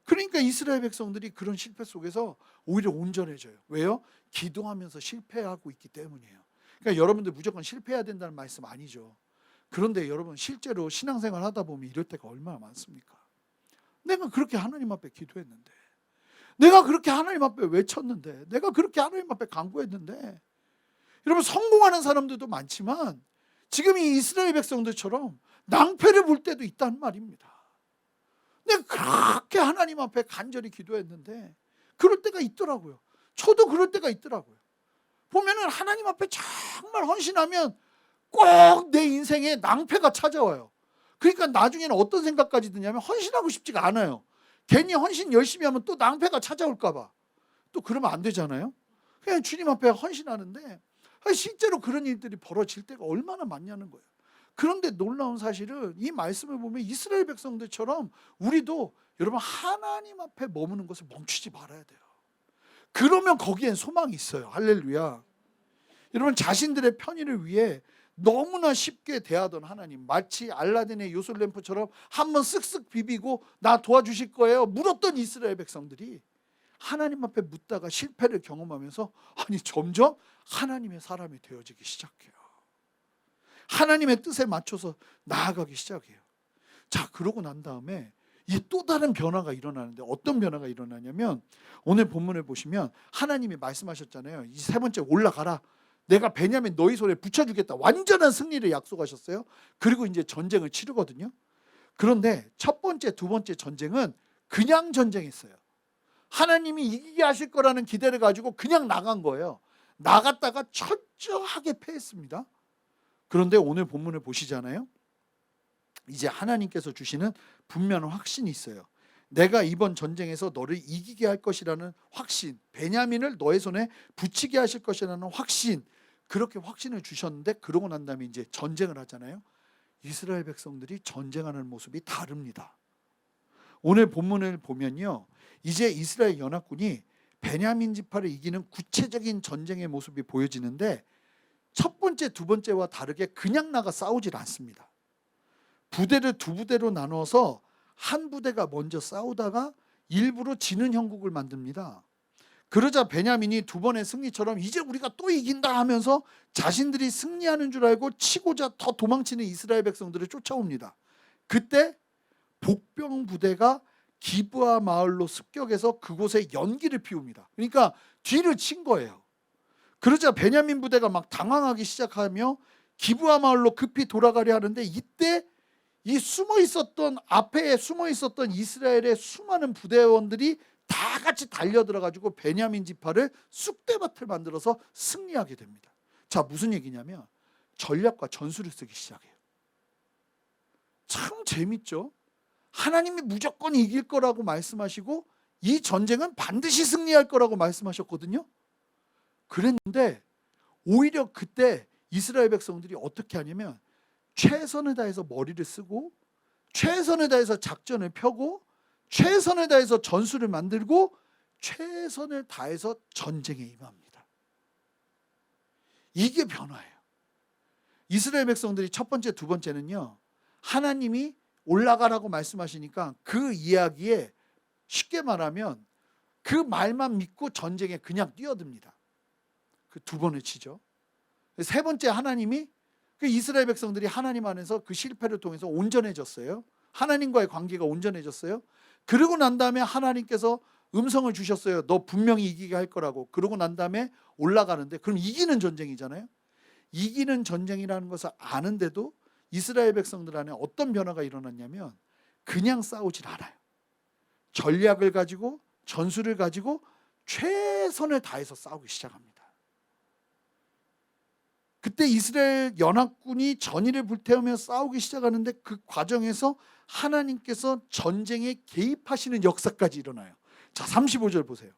Speaker 3: 그러니까 이스라엘 백성들이 그런 실패 속에서 오히려 온전해져요. 왜요? 기도하면서 실패하고 있기 때문이에요. 그러니까 여러분들 무조건 실패해야 된다는 말씀 아니죠. 그런데 여러분, 실제로 신앙생활 하다 보면 이럴 때가 얼마나 많습니까? 내가 그렇게 하나님 앞에 기도했는데, 내가 그렇게 하나님 앞에 외쳤는데, 내가 그렇게 하나님 앞에 간구했는데, 여러분, 성공하는 사람들도 많지만 지금 이 이스라엘 백성들처럼 낭패를 볼 때도 있단 말입니다. 내가 그렇게 하나님 앞에 간절히 기도했는데 그럴 때가 있더라고요. 저도 그럴 때가 있더라고요. 보면은 하나님 앞에 정말 헌신하면 꼭 내 인생에 낭패가 찾아와요. 그러니까 나중에는 어떤 생각까지 드냐면 헌신하고 싶지가 않아요. 괜히 헌신 열심히 하면 또 낭패가 찾아올까 봐. 또 그러면 안 되잖아요. 그냥 주님 앞에 헌신하는데 실제로 그런 일들이 벌어질 때가 얼마나 많냐는 거예요. 그런데 놀라운 사실은 이 말씀을 보면 이스라엘 백성들처럼 우리도 여러분 하나님 앞에 머무는 것을 멈추지 말아야 돼요. 그러면 거기엔 소망이 있어요. 할렐루야. 여러분, 자신들의 편의를 위해 너무나 쉽게 대하던 하나님, 마치 알라딘의 요술램프처럼 한번 쓱쓱 비비고 나 도와주실 거예요 물었던 이스라엘 백성들이 하나님 앞에 묻다가 실패를 경험하면서 점점 하나님의 사람이 되어지기 시작해요. 하나님의 뜻에 맞춰서 나아가기 시작해요. 자, 그러고 난 다음에 이 또 다른 변화가 일어나는데, 어떤 변화가 일어나냐면 오늘 본문을 보시면 하나님이 말씀하셨잖아요. 이 세 번째 올라가라. 내가 베냐민 너희 손에 붙여주겠다. 완전한 승리를 약속하셨어요. 그리고 이제 전쟁을 치르거든요. 그런데 첫 번째, 두 번째 전쟁은 그냥 전쟁했어요. 하나님이 이기게 하실 거라는 기대를 가지고 그냥 나간 거예요. 나갔다가 철저하게 패했습니다. 그런데 오늘 본문을 보시잖아요. 이제 하나님께서 주시는 분명한 확신이 있어요. 내가 이번 전쟁에서 너를 이기게 할 것이라는 확신, 베냐민을 너의 손에 붙이게 하실 것이라는 확신, 그렇게 확신을 주셨는데, 그러고 난 다음에 이제 전쟁을 하잖아요. 이스라엘 백성들이 전쟁하는 모습이 다릅니다. 오늘 본문을 보면요, 이제 이스라엘 연합군이 베냐민 지파를 이기는 구체적인 전쟁의 모습이 보여지는데, 첫 번째, 두 번째와 다르게 그냥 나가 싸우질 않습니다. 부대를 두 부대로 나눠서 한 부대가 먼저 싸우다가 일부러 지는 형국을 만듭니다. 그러자 베냐민이 두 번의 승리처럼 이제 우리가 또 이긴다 하면서 자신들이 승리하는 줄 알고 치고자 더 도망치는 이스라엘 백성들을 쫓아옵니다. 그때 복병 부대가 기브아 마을로 습격해서 그곳에 연기를 피웁니다. 그러니까 뒤를 친 거예요. 그러자 베냐민 부대가 막 당황하기 시작하며 기브아 마을로 급히 돌아가려 하는데, 이때 이 앞에 숨어 있었던 이스라엘의 수많은 부대원들이 다 같이 달려들어가지고 베냐민 지파를 쑥대밭을 만들어서 승리하게 됩니다. 자, 무슨 얘기냐면 전략과 전술을 쓰기 시작해요. 참 재밌죠? 하나님이 무조건 이길 거라고 말씀하시고 이 전쟁은 반드시 승리할 거라고 말씀하셨거든요. 그랬는데 오히려 그때 이스라엘 백성들이 어떻게 하냐면 최선을 다해서 머리를 쓰고 최선을 다해서 작전을 펴고 최선을 다해서 전술을 만들고 최선을 다해서 전쟁에 임합니다. 이게 변화예요. 이스라엘 백성들이 첫 번째, 두 번째는요, 하나님이 올라가라고 말씀하시니까 그 이야기에 쉽게 말하면 그 말만 믿고 전쟁에 그냥 뛰어듭니다. 그 두 번을 치죠. 세 번째, 하나님이 그 이스라엘 백성들이 하나님 안에서 그 실패를 통해서 온전해졌어요. 하나님과의 관계가 온전해졌어요. 그러고 난 다음에 하나님께서 음성을 주셨어요. 너 분명히 이기게 할 거라고. 그러고 난 다음에 올라가는데, 그럼 이기는 전쟁이잖아요. 이기는 전쟁이라는 것을 아는데도 이스라엘 백성들 안에 어떤 변화가 일어났냐면 그냥 싸우질 않아요. 전략을 가지고, 전술을 가지고 최선을 다해서 싸우기 시작합니다. 그때 이스라엘 연합군이 전의를 불태우며 싸우기 시작하는데 그 과정에서 하나님께서 전쟁에 개입하시는 역사까지 일어나요. 자, 35절 보세요.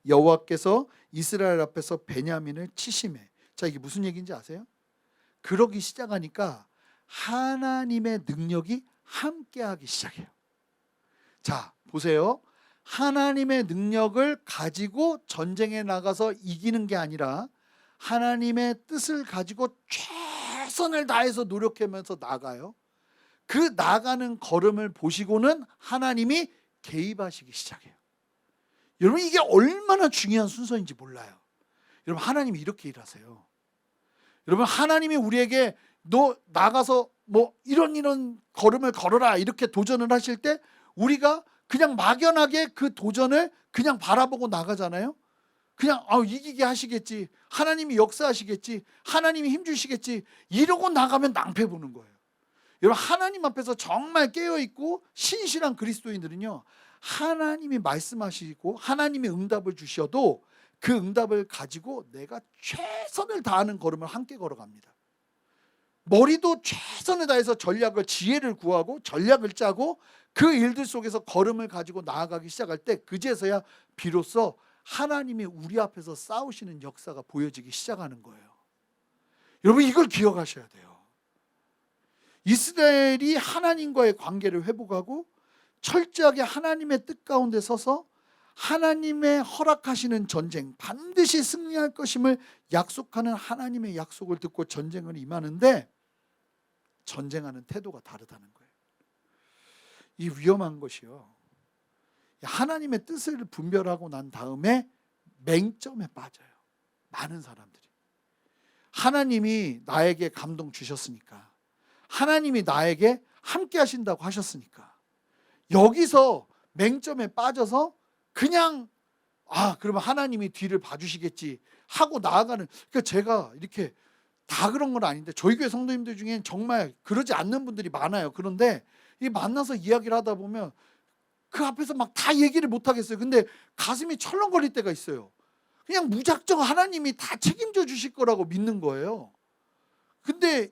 Speaker 3: 여호와께서 이스라엘 앞에서 베냐민을 치심해. 자, 이게 무슨 얘기인지 아세요? 그러기 시작하니까 하나님의 능력이 함께하기 시작해요. 자, 보세요. 하나님의 능력을 가지고 전쟁에 나가서 이기는 게 아니라 하나님의 뜻을 가지고 최선을 다해서 노력하면서 나가요. 그 나가는 걸음을 보시고는 하나님이 개입하시기 시작해요. 여러분, 이게 얼마나 중요한 순서인지 몰라요. 여러분, 하나님이 이렇게 일하세요. 여러분, 하나님이 우리에게 너 나가서 뭐 이런 걸음을 걸어라 이렇게 도전을 하실 때 우리가 그냥 막연하게 그 도전을 그냥 바라보고 나가잖아요. 그냥 이기게 하시겠지, 하나님이 역사하시겠지, 하나님이 힘주시겠지 이러고 나가면 낭패 보는 거예요. 여러분, 하나님 앞에서 정말 깨어있고 신실한 그리스도인들은요, 하나님이 말씀하시고 하나님이 응답을 주셔도 그 응답을 가지고 내가 최선을 다하는 걸음을 함께 걸어갑니다. 머리도 최선을 다해서 전략을, 지혜를 구하고 전략을 짜고 그 일들 속에서 걸음을 가지고 나아가기 시작할 때 그제서야 비로소 하나님이 우리 앞에서 싸우시는 역사가 보여지기 시작하는 거예요. 여러분, 이걸 기억하셔야 돼요. 이스라엘이 하나님과의 관계를 회복하고 철저하게 하나님의 뜻 가운데 서서 하나님의 허락하시는 전쟁, 반드시 승리할 것임을 약속하는 하나님의 약속을 듣고 전쟁을 임하는데 전쟁하는 태도가 다르다는 거예요. 이 위험한 것이요, 하나님의 뜻을 분별하고 난 다음에 맹점에 빠져요. 많은 사람들이 하나님이 나에게 감동 주셨으니까, 하나님이 나에게 함께 하신다고 하셨으니까 여기서 맹점에 빠져서 그냥 그러면 하나님이 뒤를 봐주시겠지 하고 나아가는, 그러니까 제가 이렇게 다 그런 건 아닌데 저희 교회 성도님들 중엔 정말 그러지 않는 분들이 많아요. 그런데 이 만나서 이야기를 하다 보면 그 앞에서 막 다 얘기를 못 하겠어요. 근데 가슴이 철렁거릴 때가 있어요. 그냥 무작정 하나님이 다 책임져 주실 거라고 믿는 거예요. 근데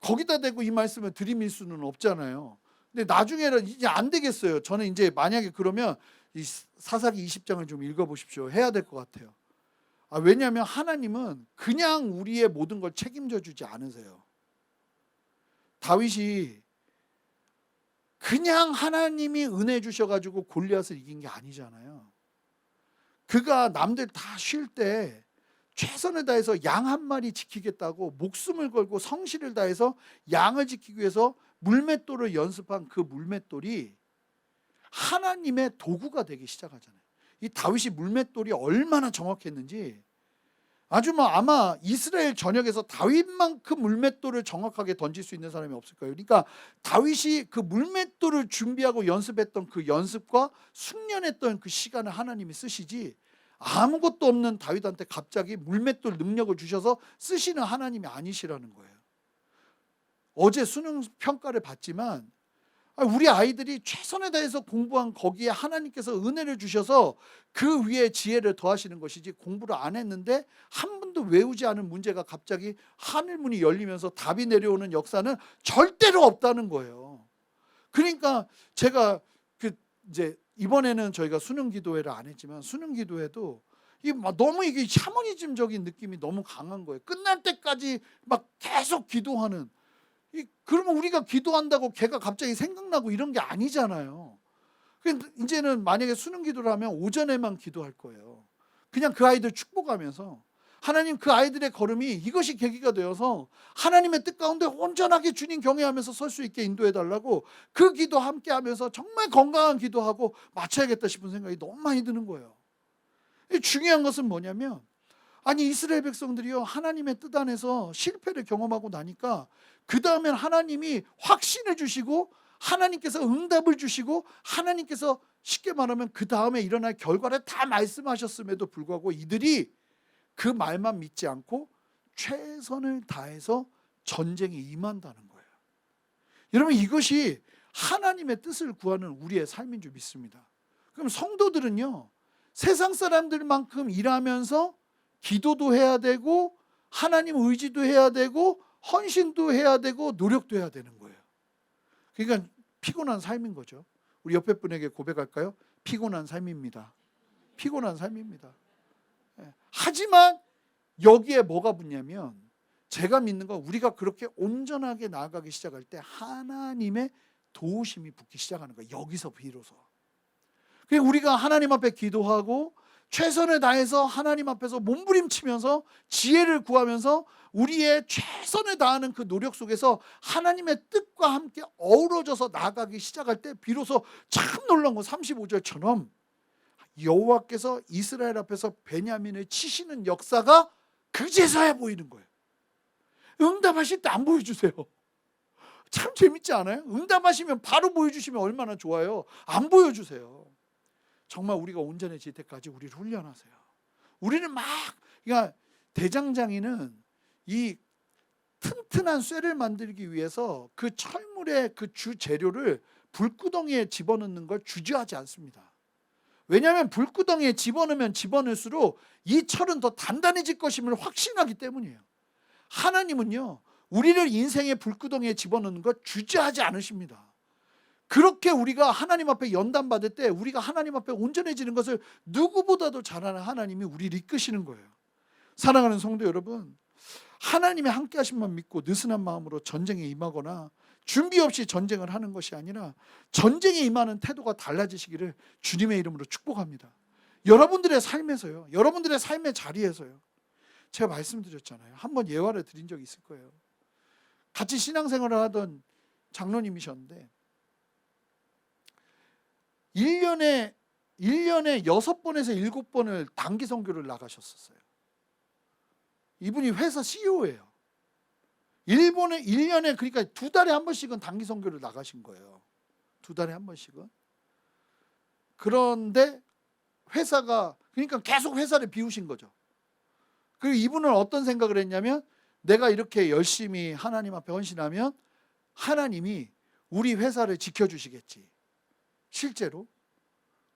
Speaker 3: 거기다 대고 이 말씀을 들이밀 수는 없잖아요. 근데 나중에는 이제 안 되겠어요. 저는 이제 만약에 그러면 이 사사기 20장을 좀 읽어보십시오. 해야 될 것 같아요. 왜냐하면 하나님은 그냥 우리의 모든 걸 책임져 주지 않으세요. 다윗이 그냥 하나님이 은혜 주셔가지고 골리앗을 이긴 게 아니잖아요. 그가 남들 다 쉴 때 최선을 다해서 양 한 마리 지키겠다고 목숨을 걸고 성실을 다해서 양을 지키기 위해서 물맷돌을 연습한 그 물맷돌이 하나님의 도구가 되기 시작하잖아요. 이 다윗이 물맷돌이 얼마나 정확했는지 아마 이스라엘 전역에서 다윗만큼 물맷돌을 정확하게 던질 수 있는 사람이 없을 거예요. 그러니까 다윗이 그 물맷돌을 준비하고 연습했던 그 연습과 숙련했던 그 시간을 하나님이 쓰시지, 아무것도 없는 다윗한테 갑자기 물맷돌 능력을 주셔서 쓰시는 하나님이 아니시라는 거예요. 어제 수능 평가를 봤지만 우리 아이들이 최선을 다해서 공부한 거기에 하나님께서 은혜를 주셔서 그 위에 지혜를 더하시는 것이지, 공부를 안 했는데 한 번도 외우지 않은 문제가 갑자기 하늘문이 열리면서 답이 내려오는 역사는 절대로 없다는 거예요. 그러니까 제가 이제 이번에는 저희가 수능 기도회를 안 했지만 수능 기도회도 너무 이게 샤머니즘적인 느낌이 너무 강한 거예요. 끝날 때까지 막 계속 기도하는. 그러면 우리가 기도한다고 걔가 갑자기 생각나고 이런 게 아니잖아요. 이제는 만약에 수능 기도를 하면 오전에만 기도할 거예요. 그냥 그 아이들 축복하면서 하나님, 그 아이들의 걸음이 이것이 계기가 되어서 하나님의 뜻 가운데 온전하게 주님 경외하면서 설 수 있게 인도해달라고 그 기도 함께 하면서 정말 건강한 기도하고 마쳐야겠다 싶은 생각이 너무 많이 드는 거예요. 중요한 것은 뭐냐면 아니 이스라엘 백성들이요 하나님의 뜻 안에서 실패를 경험하고 나니까 그 다음엔 하나님이 확신을 주시고 하나님께서 응답을 주시고 하나님께서 쉽게 말하면 그 다음에 일어날 결과를 다 말씀하셨음에도 불구하고 이들이 그 말만 믿지 않고 최선을 다해서 전쟁에 임한다는 거예요. 여러분 이것이 하나님의 뜻을 구하는 우리의 삶인 줄 믿습니다. 그럼 성도들은요 세상 사람들만큼 일하면서 기도도 해야 되고 하나님 의지도 해야 되고 헌신도 해야 되고 노력도 해야 되는 거예요. 그러니까 피곤한 삶인 거죠. 우리 옆에 분에게 고백할까요? 피곤한 삶입니다. 피곤한 삶입니다. 하지만 여기에 뭐가 붙냐면 제가 믿는 건 우리가 그렇게 온전하게 나아가기 시작할 때 하나님의 도우심이 붙기 시작하는 거예요. 여기서 비로소. 그러니까 우리가 하나님 앞에 기도하고 최선을 다해서 하나님 앞에서 몸부림치면서 지혜를 구하면서 우리의 최선을 다하는 그 노력 속에서 하나님의 뜻과 함께 어우러져서 나아가기 시작할 때 비로소 참 놀라운 건 35절처럼 여호와께서 이스라엘 앞에서 베냐민을 치시는 역사가 그제서야 보이는 거예요. 응답하실 때 안 보여주세요. 참 재밌지 않아요? 응답하시면 바로 보여주시면 얼마나 좋아요. 안 보여주세요. 정말 우리가 온전해질 때까지 우리를 훈련하세요. 우리는 막 그러니까 대장장이는 이 튼튼한 쇠를 만들기 위해서 그 철물의 그 주 재료를 불구덩이에 집어넣는 걸 주저하지 않습니다. 왜냐하면 불구덩이에 집어넣으면 집어넣을수록 이 철은 더 단단해질 것임을 확신하기 때문이에요. 하나님은요 우리를 인생의 불구덩이에 집어넣는 것 주저하지 않으십니다. 그렇게 우리가 하나님 앞에 연단받을 때 우리가 하나님 앞에 온전해지는 것을 누구보다도 잘 아는 하나님이 우리를 이끄시는 거예요. 사랑하는 성도 여러분, 하나님의 함께 하심만 믿고 느슨한 마음으로 전쟁에 임하거나 준비 없이 전쟁을 하는 것이 아니라 전쟁에 임하는 태도가 달라지시기를 주님의 이름으로 축복합니다. 여러분들의 삶에서요, 여러분들의 삶의 자리에서요. 제가 말씀드렸잖아요. 한번 예화를 드린 적이 있을 거예요. 같이 신앙생활을 하던 장로님이셨는데 1년에 6번에서 7번을 단기 선교를 나가셨었어요. 이분이 회사 CEO예요. 일본에 1년에 그러니까 2달에 한 번씩은 단기 선교를 나가신 거예요. 2달에 한 번씩은. 그런데 회사가 그러니까 계속 회사를 비우신 거죠. 그리고 이분은 어떤 생각을 했냐면 내가 이렇게 열심히 하나님 앞에 헌신하면 하나님이 우리 회사를 지켜주시겠지. 실제로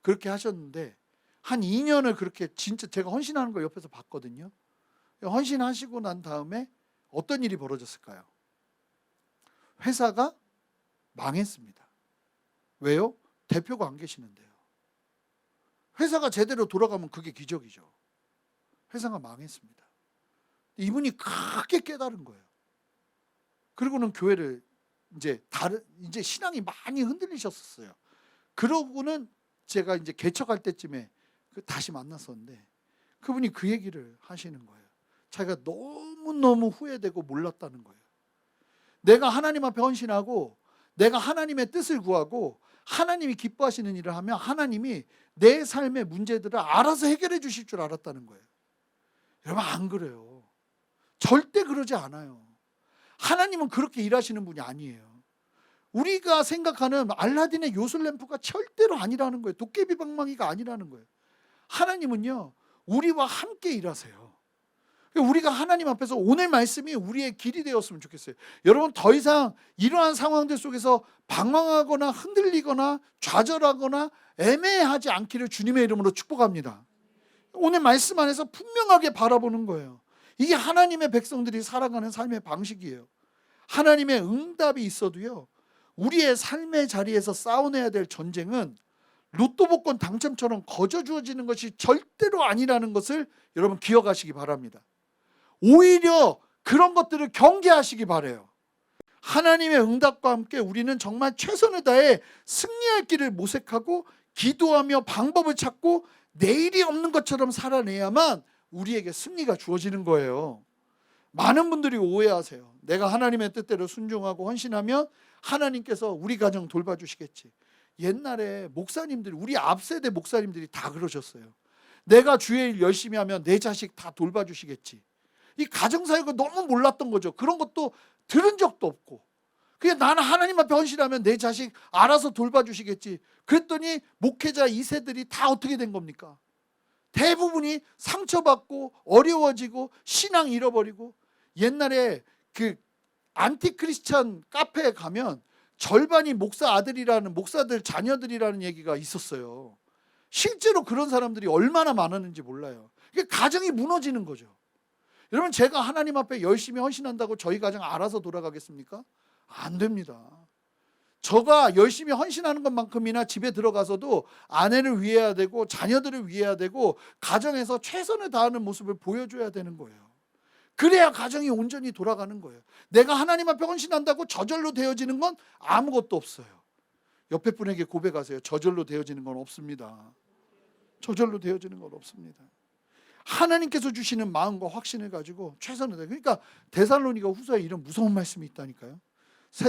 Speaker 3: 그렇게 하셨는데 한 2년을 그렇게 진짜 제가 헌신하는 걸 옆에서 봤거든요. 헌신하시고 난 다음에 어떤 일이 벌어졌을까요? 회사가 망했습니다. 왜요? 대표가 안 계시는데요. 회사가 제대로 돌아가면 그게 기적이죠. 회사가 망했습니다. 이분이 크게 깨달은 거예요. 그리고는 교회를 이제 신앙이 많이 흔들리셨었어요. 그러고는 제가 이제 개척할 때쯤에 다시 만났었는데 그분이 그 얘기를 하시는 거예요. 자기가 너무너무 후회되고 몰랐다는 거예요. 내가 하나님 앞에 헌신하고 내가 하나님의 뜻을 구하고 하나님이 기뻐하시는 일을 하면 하나님이 내 삶의 문제들을 알아서 해결해 주실 줄 알았다는 거예요. 여러분 안 그래요. 절대 그러지 않아요. 하나님은 그렇게 일하시는 분이 아니에요. 우리가 생각하는 알라딘의 요술램프가 절대로 아니라는 거예요. 도깨비 방망이가 아니라는 거예요. 하나님은요 우리와 함께 일하세요. 우리가 하나님 앞에서 오늘 말씀이 우리의 길이 되었으면 좋겠어요. 여러분 더 이상 이러한 상황들 속에서 방황하거나 흔들리거나 좌절하거나 애매하지 않기를 주님의 이름으로 축복합니다. 오늘 말씀 안에서 분명하게 바라보는 거예요. 이게 하나님의 백성들이 살아가는 삶의 방식이에요. 하나님의 응답이 있어도요 우리의 삶의 자리에서 싸워내야 될 전쟁은 로또 복권 당첨처럼 거저 주어지는 것이 절대로 아니라는 것을 여러분 기억하시기 바랍니다. 오히려 그런 것들을 경계하시기 바라요. 하나님의 응답과 함께 우리는 정말 최선을 다해 승리할 길을 모색하고 기도하며 방법을 찾고 내일이 없는 것처럼 살아내야만 우리에게 승리가 주어지는 거예요. 많은 분들이 오해하세요. 내가 하나님의 뜻대로 순종하고 헌신하면 하나님께서 우리 가정 돌봐주시겠지. 옛날에 목사님들이 우리 앞세대 목사님들이 다 그러셨어요. 내가 주의 일 열심히 하면 내 자식 다 돌봐주시겠지. 이 가정사역을 너무 몰랐던 거죠. 그런 것도 들은 적도 없고, 그냥 나는 하나님 앞에 헌신하면 내 자식 알아서 돌봐주시겠지. 그랬더니 목회자 2세들이 다 어떻게 된 겁니까? 대부분이 상처받고 어려워지고 신앙 잃어버리고. 옛날에 그 안티크리스찬 카페에 가면 절반이 목사 아들이라는, 목사들 자녀들이라는 얘기가 있었어요. 실제로 그런 사람들이 얼마나 많았는지 몰라요. 이게 가정이 무너지는 거죠. 여러분, 제가 하나님 앞에 열심히 헌신한다고 저희 가정 알아서 돌아가겠습니까? 안 됩니다. 저가 열심히 헌신하는 것만큼이나 집에 들어가서도 아내를 위해야 되고 자녀들을 위해야 되고 가정에서 최선을 다하는 모습을 보여줘야 되는 거예요. 그래야 가정이 온전히 돌아가는 거예요. 내가 하나님 앞에 헌신한다고 저절로 되어지는 건 아무것도 없어요. 옆에 분에게 고백하세요. 저절로 되어지는 건 없습니다. 저절로 되어지는 건 없습니다. 하나님께서 주시는 마음과 확신을 가지고 최선을 다해. 그러니까 데살로니가 후서에 이런 무서운 말씀이 있다니까요.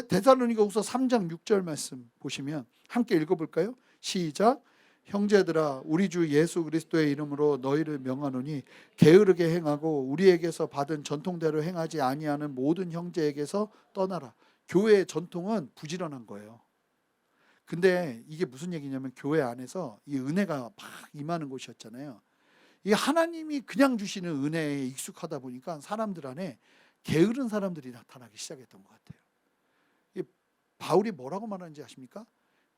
Speaker 3: 데살로니가 후서 3장 6절 말씀 보시면 함께 읽어볼까요? 시작. 형제들아, 우리 주 예수 그리스도의 이름으로 너희를 명하노니 게으르게 행하고 우리에게서 받은 전통대로 행하지 아니하는 모든 형제에게서 떠나라. 교회의 전통은 부지런한 거예요. 근데 이게 무슨 얘기냐면, 교회 안에서 이 은혜가 막 임하는 곳이었잖아요. 이 하나님이 그냥 주시는 은혜에 익숙하다 보니까 사람들 안에 게으른 사람들이 나타나기 시작했던 것 같아요. 바울이 뭐라고 말하는지 아십니까?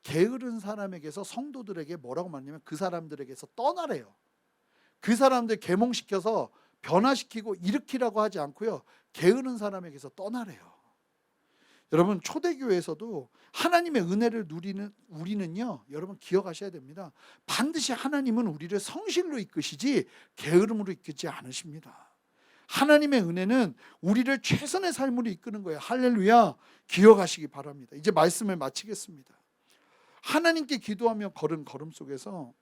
Speaker 3: 게으른 사람에게서, 성도들에게 뭐라고 말하냐면 그 사람들에게서 떠나래요. 그 사람들 계몽시켜서 변화시키고 일으키라고 하지 않고요, 게으른 사람에게서 떠나래요. 여러분, 초대교회에서도 하나님의 은혜를 누리는 우리는요, 여러분 기억하셔야 됩니다. 반드시 하나님은 우리를 성실로 이끄시지 게으름으로 이끄지 않으십니다. 하나님의 은혜는 우리를 최선의 삶으로 이끄는 거예요. 할렐루야, 기억하시기 바랍니다. 이제 말씀을 마치겠습니다. 하나님께 기도하며 걸은 걸음 속에서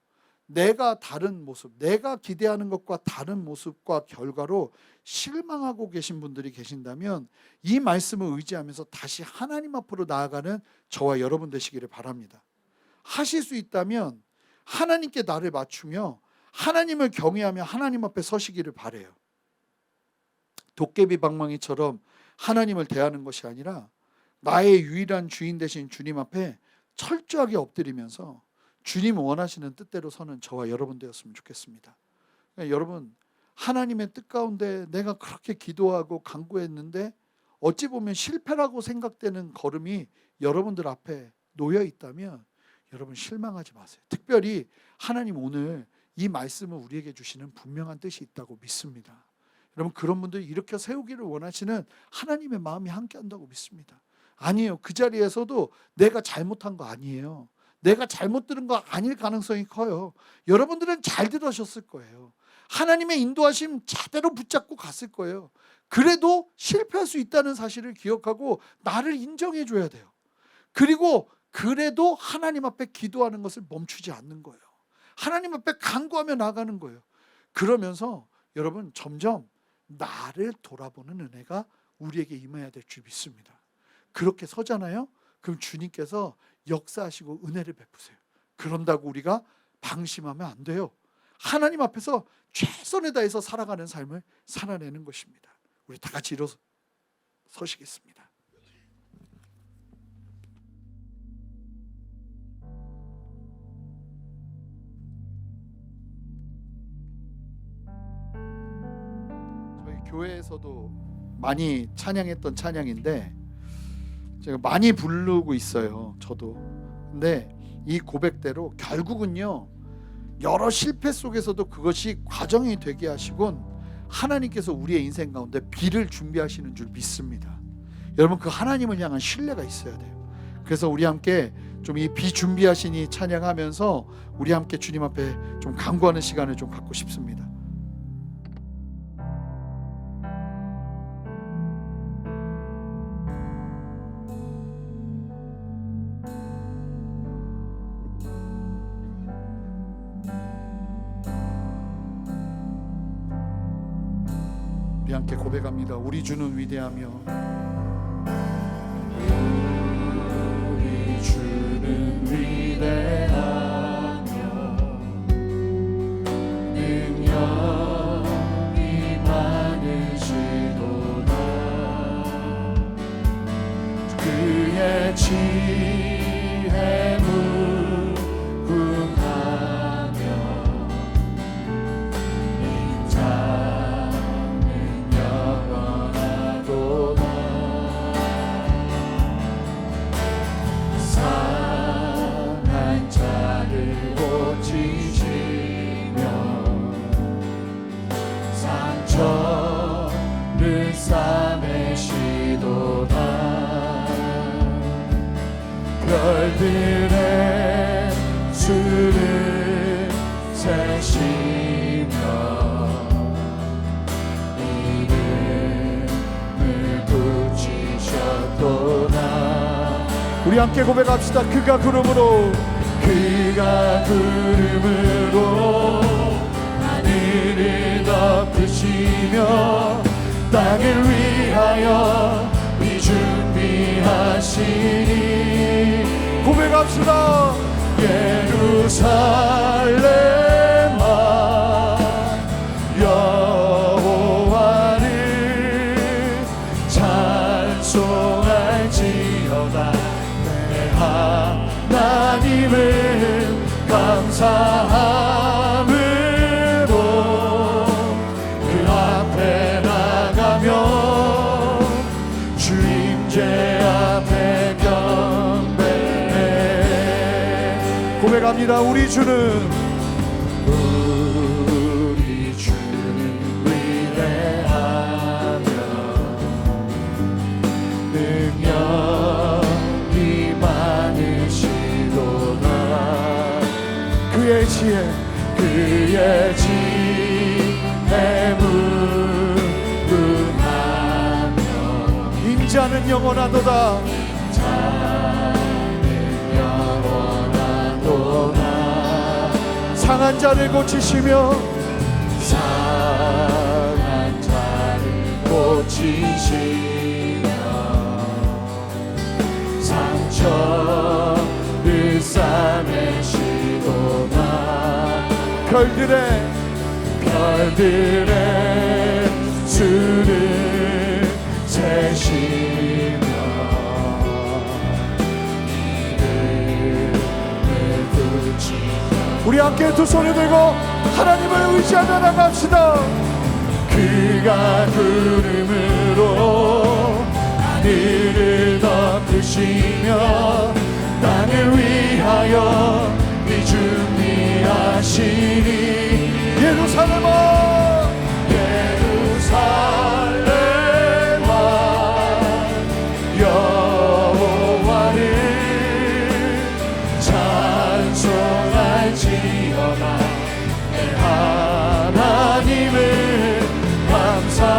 Speaker 3: 내가 다른 모습, 내가 기대하는 것과 다른 모습과 결과로 실망하고 계신 분들이 계신다면 이 말씀을 의지하면서 다시 하나님 앞으로 나아가는 저와 여러분 되시기를 바랍니다. 하실 수 있다면 하나님께 나를 맞추며 하나님을 경외하며 하나님 앞에 서시기를 바라요. 도깨비 방망이처럼 하나님을 대하는 것이 아니라 나의 유일한 주인 되신 주님 앞에 철저하게 엎드리면서 주님 원하시는 뜻대로 서는 저와 여러분 되었으면 좋겠습니다. 그러니까 여러분, 하나님의 뜻 가운데 내가 그렇게 기도하고 간구했는데 어찌 보면 실패라고 생각되는 걸음이 여러분들 앞에 놓여 있다면 여러분 실망하지 마세요. 특별히 하나님 오늘 이 말씀을 우리에게 주시는 분명한 뜻이 있다고 믿습니다. 여러분, 그런 분들 일으켜 세우기를 원하시는 하나님의 마음이 함께한다고 믿습니다. 아니에요. 그 자리에서도 내가 잘못한 거 아니에요. 내가 잘못 들은 거 아닐 가능성이 커요. 여러분들은 잘 들으셨을 거예요. 하나님의 인도하심 제대로 붙잡고 갔을 거예요. 그래도 실패할 수 있다는 사실을 기억하고 나를 인정해 줘야 돼요. 그리고 그래도 하나님 앞에 기도하는 것을 멈추지 않는 거예요. 하나님 앞에 간구하며 나가는 거예요. 그러면서 여러분, 점점 나를 돌아보는 은혜가 우리에게 임해야 될 줄 믿습니다. 그렇게 서잖아요. 그럼 주님께서 역사하시고 은혜를 베푸세요. 그런다고 우리가 방심하면 안 돼요. 하나님 앞에서 최선을 다해서 살아가는 삶을 살아내는 것입니다. 우리 다 같이 일어서시겠습니다. 저희 교회에서도 많이 찬양했던 찬양인데 제가 많이 부르고 있어요. 저도. 근데 이 고백대로 결국은요, 여러 실패 속에서도 그것이 과정이 되게 하시곤 하나님께서 우리의 인생 가운데 비를 준비하시는 줄 믿습니다. 여러분, 그 하나님을 향한 신뢰가 있어야 돼요. 그래서 우리 함께 좀 이 비 준비하시니 찬양하면서 우리 함께 주님 앞에 좀 간구하는 시간을 좀 갖고 싶습니다. 우리 함께 고백합니다. 우리 주는 위대하며 우리 주는 위대하며 늘 계시며 이름을 붙이셨도다. 우리 함께 고백합시다. 그가 구름으로 하늘을 덮으시며 땅을 위하여 비 준비하시니. 고백합시다. 예루살렘아 여호와를 찬송할지어다. 내 하나님을 감사함으로 그 앞에 나가며 주임제 앞에 경배해. 고백합니다. 우리 주는 위대하며 능력이 많으시도다. 그의 지혜 무궁하며 임자는 영원하도다. 상한 자를 고치시며 상한 자를 고치시며 상처를 싸매시도다. 별들의 수를 세시며 이름을 붙이며. 우리 함께 두 손을 들고 하나님을 의지하며 나갑시다. 그가 구름으로 하늘을 덮으시며 땅을 위하여 비 준비하시니. 예루살렘아 예루살렘아 여호와를 찬송할지어다. 내 하나님을 감사함으로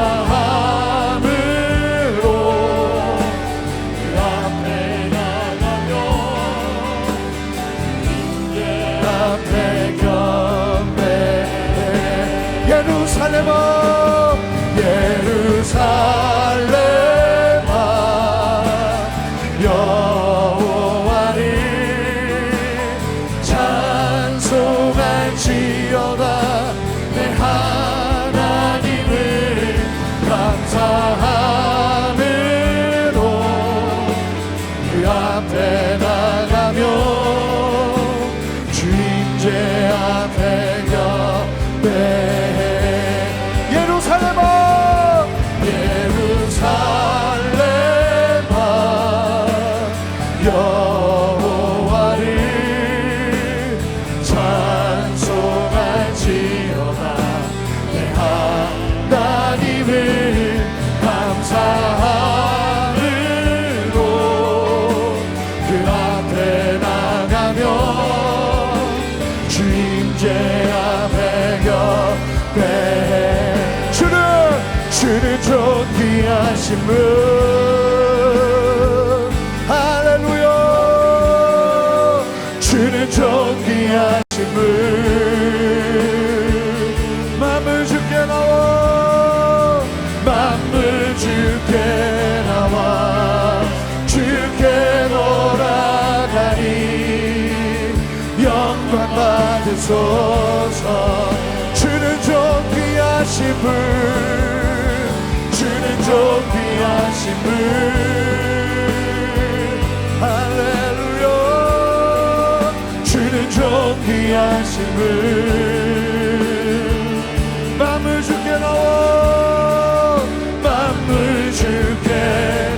Speaker 3: 그 앞에 나가며 주님께 앞에 경배해. 예루살렘아 예루살렘아 여호와를 찬송할지어다. 내 하나님을 감사함으로 그 앞에 나가며 주임제 앞에 경배해. 예루살렘아 예루살렘아 여호와를 찬송할지어다. 내 하나님을 감사함으로 그 앞에 나가며 주임제 앞에 경배해. 주는 존귀하신 분. 할렐루야. 주는 존귀하신 분. 만물 주께 나와 만물 주께 나와 주께 돌아가니 영광 받으소서. 주는 존귀하신 분. 주는 존귀하신 분. 할렐루야. 주는 존귀하신 분. 만물 주께 나와 만물 주께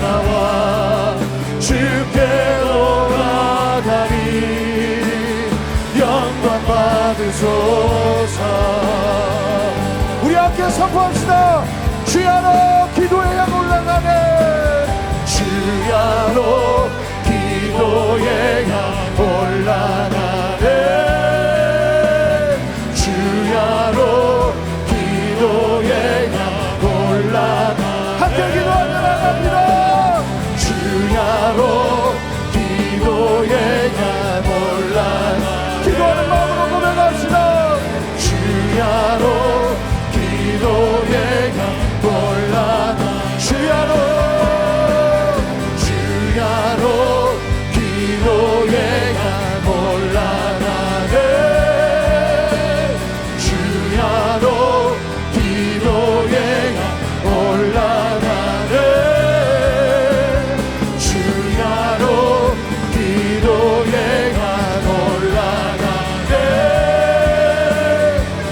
Speaker 3: 나와 주께 돌아가니 영광 받으소서. 우리 함께 선포합시다. 주야로 기도의 양 올라가네. 주야로 기도의 양 올라가네. 주야로 고백합시다. 주야로 기도의 강 올라가 주야로 기도의 강 올라가네 주야로 기도의 강 올라가네 주야로 기도의 강 올라가네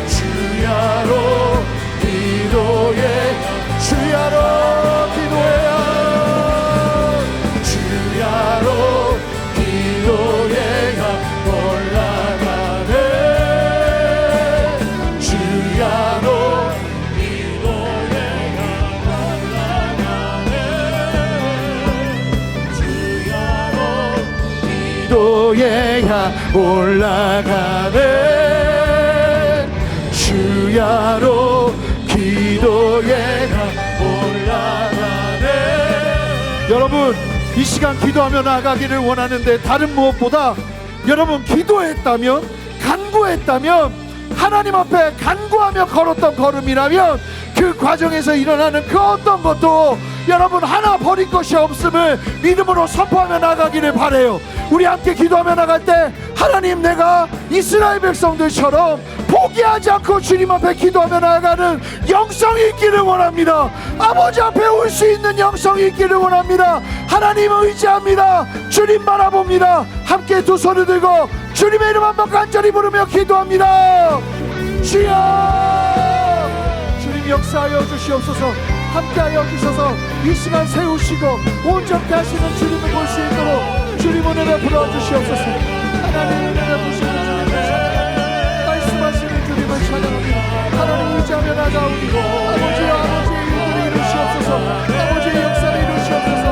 Speaker 3: 주야로 기도의 주야로 기도해야 주야로 기도의 강 올라가네 주야로 기도의 강 올라가네 주야로 기도의 강 올라가네 주야로 기도의 강 올라가네. 여러분 이 시간 기도하며 나아가기를 원하는데 다른 무엇보다 여러분 기도했다면 간구했다면 하나님 앞에 간구하며 걸었던 걸음이라면 그 과정에서 일어나는 그 어떤 것도 여러분 하나 버릴 것이 없음을 믿음으로 선포하며 나가기를 바라요. 우리 함께 기도하며 나갈 때 하나님 내가 이스라엘 백성들처럼 포기하지 않고 주님 앞에 기도하며 나아가는 영성이 있기를 원합니다. 아버지 앞에 올 수 있는 영성이 있기를 원합니다. 하나님 의지합니다. 주님 바라봅니다. 함께 두 손을 들고 주님의 이름 한번 간절히 부르며 기도합니다. 주여 주님 역사하여 주시옵소서. 함께하여 주셔서 이 시간 세우시고 온전케 하시는 주님을 볼 수 있도록 주님 은혜를 부어주시옵소서. 하나님 은혜를 보시는 주님을 찬양합니다. 말씀하시는 주님을 찬양합니다. 하나님 의지하며 나가오니 아버지와 아버지의 일들을 이루시옵소서. 아버지의 역사를 이루시옵소서.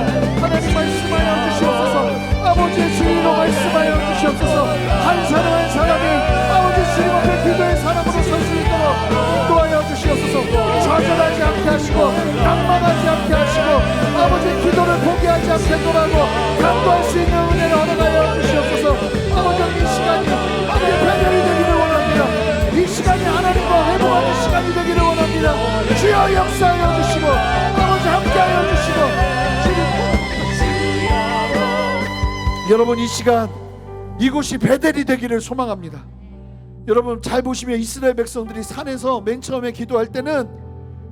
Speaker 3: 하나님 말씀하여 주시옵소서. 아버지의 주의로 말씀하여 주시옵소서. 한 사람 한 사람이 아버지 주님 앞에 기도의 사람으로 설 수 있도록 인도하여 주시옵소서. 좌절하지 않게 하시고 낙망하지 않게 하시고 아버지 기도를 포기하지 않겠노라고 감도할 수 있는 은혜를 허락하여 주시옵소서. 아버지 이 시간이 아버지 배달이 되기를 원합니다. 이 시간이 하나님과 회복하는 시간이 되기를 원합니다. 주여 역사하여 주시고 아버지 함께하여 주시고 여러분 이 시간 이곳이 베델이 되기를 소망합니다. 여러분 잘 보시면 이스라엘 백성들이 산에서 맨 처음에 기도할 때는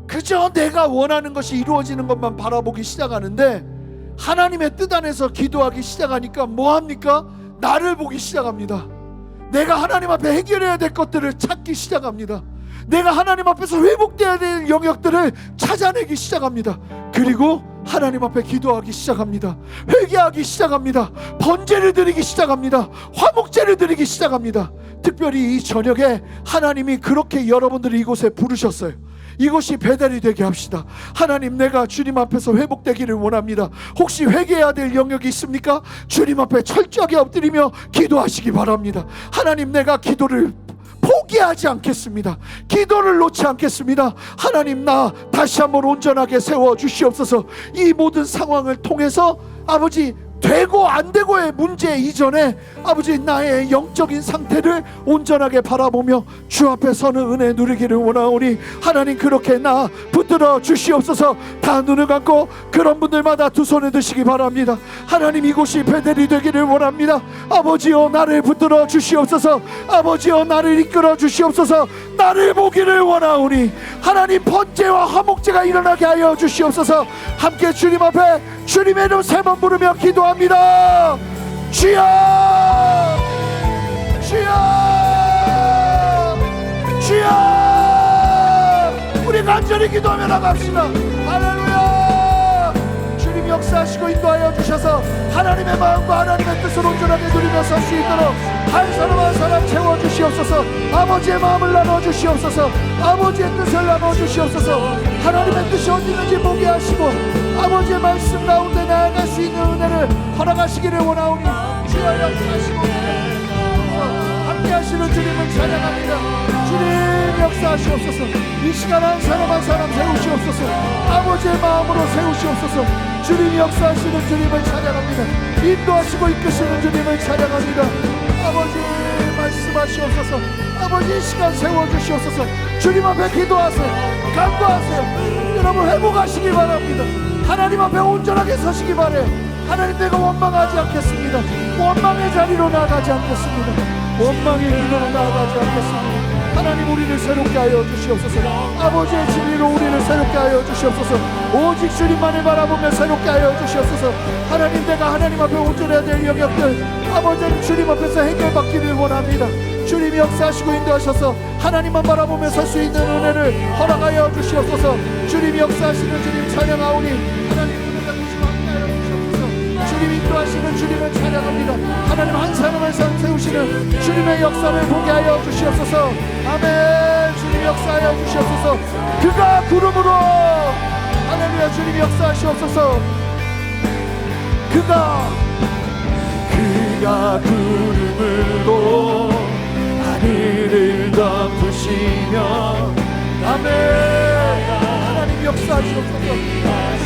Speaker 3: 그저 내가 원하는 것이 이루어지는 것만 바라보기 시작하는데 하나님의 뜻 안에서 기도하기 시작하니까 뭐합니까? 나를 보기 시작합니다. 내가 하나님 앞에 해결해야 될 것들을 찾기 시작합니다. 내가 하나님 앞에서 회복되어야 될 영역들을 찾아내기 시작합니다. 그리고 하나님 앞에 기도하기 시작합니다. 회개하기 시작합니다. 번제를 드리기 시작합니다. 화목제를 드리기 시작합니다. 특별히 이 저녁에 하나님이 그렇게 여러분들을 이곳에 부르셨어요. 이곳이 베델이 되게 합시다. 하나님 내가 주님 앞에서 회복되기를 원합니다. 혹시 회개해야 될 영역이 있습니까? 주님 앞에 철저하게 엎드리며 기도하시기 바랍니다. 하나님 내가 기도를 포기하지 않겠습니다. 기도를 놓지 않겠습니다. 하나님 나 다시 한번 온전하게 세워 주시옵소서. 이 모든 상황을 통해서 아버지 되고 안 되고의 문제 이전에 아버지 나의 영적인 상태를 온전하게 바라보며 주 앞에 서는 은혜 누리기를 원하오니 하나님 그렇게 나 붙들어 주시옵소서. 다 눈을 감고 그런 분들마다 두 손을 드시기 바랍니다. 하나님 이곳이 베델이 되기를 원합니다. 아버지여 나를 붙들어 주시옵소서. 아버지여 나를 이끌어 주시옵소서. 나를 보기를 원하오니 하나님 번제와 화목제가 일어나게 하여 주시옵소서. 함께 주님 앞에 주님의 이름 세 번 부르며 기도합니다. 주여 주여 주여. 우리 간절히 기도하며 나갑시다. 할렐루야. 주님 역사하시고 인도하여 주셔서 하나님의 마음과 하나님의 뜻을 온전하게 누리며 설 수 있도록 한 사람 한 사람 채워주시옵소서. 아버지의 마음을 나눠주시옵소서. 아버지의 뜻을 나눠주시옵소서. 하나님의 뜻이 어디 있는지 보게 하시고 아버지의 말씀 가운데 나아갈 수 있는 은혜를 허락하시기를 원하오니 주여 역사하시고 함께 하시는 주님을 찬양합니다. 주님 역사하시옵소서. 이 시간 한 사람 한 사람 세우시옵소서. 아버지의 마음으로 세우시옵소서. 주님 역사하시는 주님을 찬양합니다. 인도하시고 이끄시는 주님을 찬양합니다. 아버지 말씀하시옵소서. 아버지 이 시간 세워주시옵소서. 주님 앞에 기도하세요. 간구하세요. 여러분 회복하시기 바랍니다. 하나님 앞에 온전하게 서시기 바래요. 하나님 내가 원망하지 않겠습니다. 원망의 자리로 나아가지 않겠습니다. 원망의 기도로 나아가지 않겠습니다. 하나님 우리를 새롭게 하여 주시옵소서. 아버지의 진리로 우리를 새롭게 하여 주시옵소서. 오직 주님만을 바라보며 새롭게 하여 주시옵소서. 하나님 내가 하나님 앞에 온전해야 될 영역들 아버지는 주님 앞에서 해결받기를 원합니다. 주님이 역사하시고 인도하셔서 하나님만 바라보며 설 수 있는 은혜를 허락하여 주시옵소서. 주님이 역사하시는 주님 찬양하오니 하나님 은혜가 주시고 함께하여 주시옵소서. 주님이 인도하시는 주님을 찬양합니다. 하나님 한 사람 한 사람 세우시는 주님의 역사를 보게 하여 주시옵소서. 아멘. 주님 역사하여 주시옵소서. 그가 구름으로 할렐루야. 주님이 역사하시옵소서. 그가 구름으로 하늘을 덮으시며 아멘. 하나님 역사하시옵소서.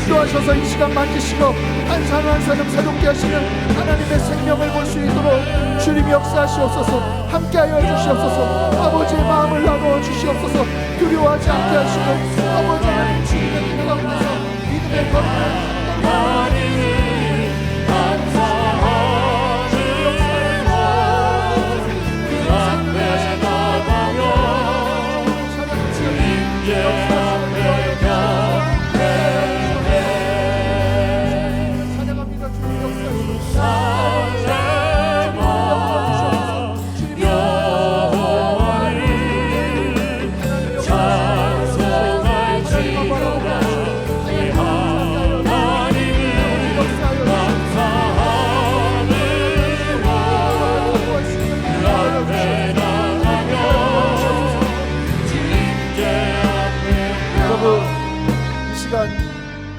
Speaker 3: 인도하셔서 이 시간 만지시고 한 사람 한 사람 새롭게 하시는 하나님의 생명을 볼 수 있도록 주님 역사하시옵소서. 함께하여 주시옵소서. 아버지의 마음을 나누어 주시옵소서. 두려워하지 않게 하시고 아버지 하나님 주님의 길 가운데서 믿음의 걸음을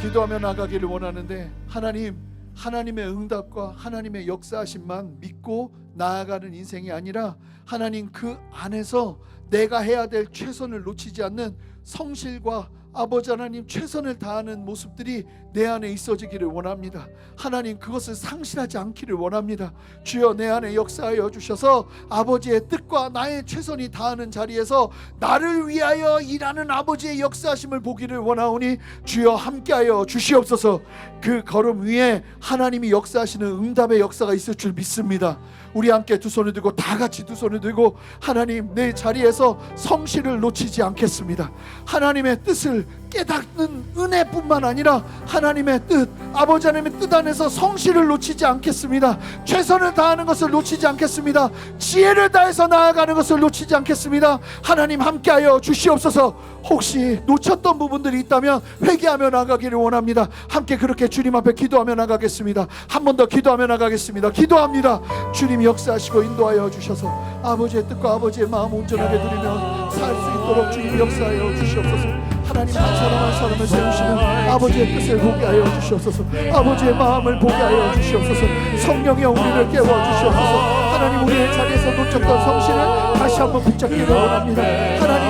Speaker 3: 기도하며 나가기를 원하는데 하나님의 응답과 하나님의 역사하심만 믿고 나아가는 인생이 아니라 하나님 그 안에서 내가 해야 될 최선을 놓치지 않는 성실과 아버지 하나님 최선을 다하는 모습들이 내 안에 있어지기를 원합니다. 하나님 그것을 상실하지 않기를 원합니다. 주여 내 안에 역사하여 주셔서 아버지의 뜻과 나의 최선이 다하는 자리에서 나를 위하여 일하는 아버지의 역사하심을 보기를 원하오니 주여 함께하여 주시옵소서. 그 걸음 위에 하나님이 역사하시는 응답의 역사가 있을 줄 믿습니다. 우리 함께 두 손을 들고 다 같이 두 손을 들고 하나님 내 자리에서 성실을 놓치지 않겠습니다. 하나님의 뜻을 깨닫는 은혜뿐만 아니라 하나님의 뜻 아버지 하나님의 뜻 안에서 성실을 놓치지 않겠습니다. 최선을 다하는 것을 놓치지 않겠습니다. 지혜를 다해서 나아가는 것을 놓치지 않겠습니다. 하나님 함께하여 주시옵소서. 혹시 놓쳤던 부분들이 있다면 회개하며 나가기를 원합니다. 함께 그렇게 주님 앞에 기도하며 나가겠습니다. 한 번 더 기도하며 나가겠습니다. 기도합니다. 주님이 역사하시고 인도하여 주셔서 아버지의 뜻과 아버지의 마음 온전하게 누리며 살 수 있도록 주님 역사하여 주시옵소서. 하나님 한 사람 한 사람을 세우시는 아버지의 뜻을 보게 하여 주시옵소서. 아버지의 마음을 보게 하여 주시옵소서. 성령의 우리를 깨워 주시옵소서. 하나님 우리의 자리에서 놓쳤던 성실을 다시 한번 붙잡기를 원합니다. 하나님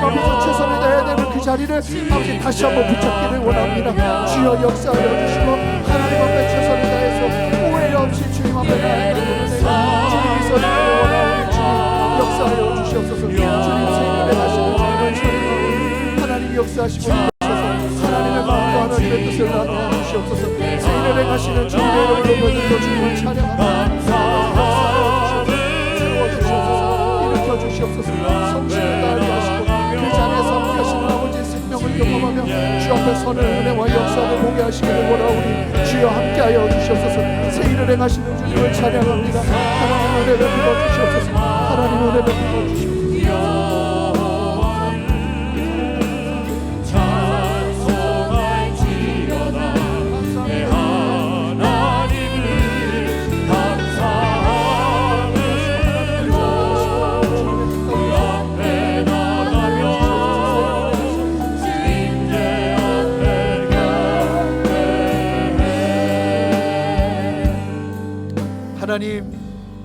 Speaker 3: 앞에서 최선을 다해야 되는 그 자리를 아버지 다시 한번 붙잡기를 원합니다. 주여 역사하여 주시고 하나님 앞에 최선을 다해서 오해 없이 주님 앞에 나아가는 주님이 있어주기를 원하오니 주님 역사하여 주시옵소서. 주님 생명에 하시는 주님을 찬양하오니 하나님 역사하시고 주셔서 하나님의 마음과 하나님의 뜻을 나누어 주시옵소서. 생일을 행하시는 주님의 이름으로 거듭 주님을 찬양하오니 세워주시옵소서. 일으켜 주시옵소서. 성실을 다하게 하시고 그 자리에서 함께 하시는 아버지의 생명을 경험하며 주 앞에 선을 은혜와 역사를 보게 하시기를 원하오니 주여 함께하여 주시옵소서. 생일을 행하시는 주님을 찬양합니다. 하나님 은혜 베풀어 주시옵소서. 하나님 은혜 베풀어 주시옵소서. 하나님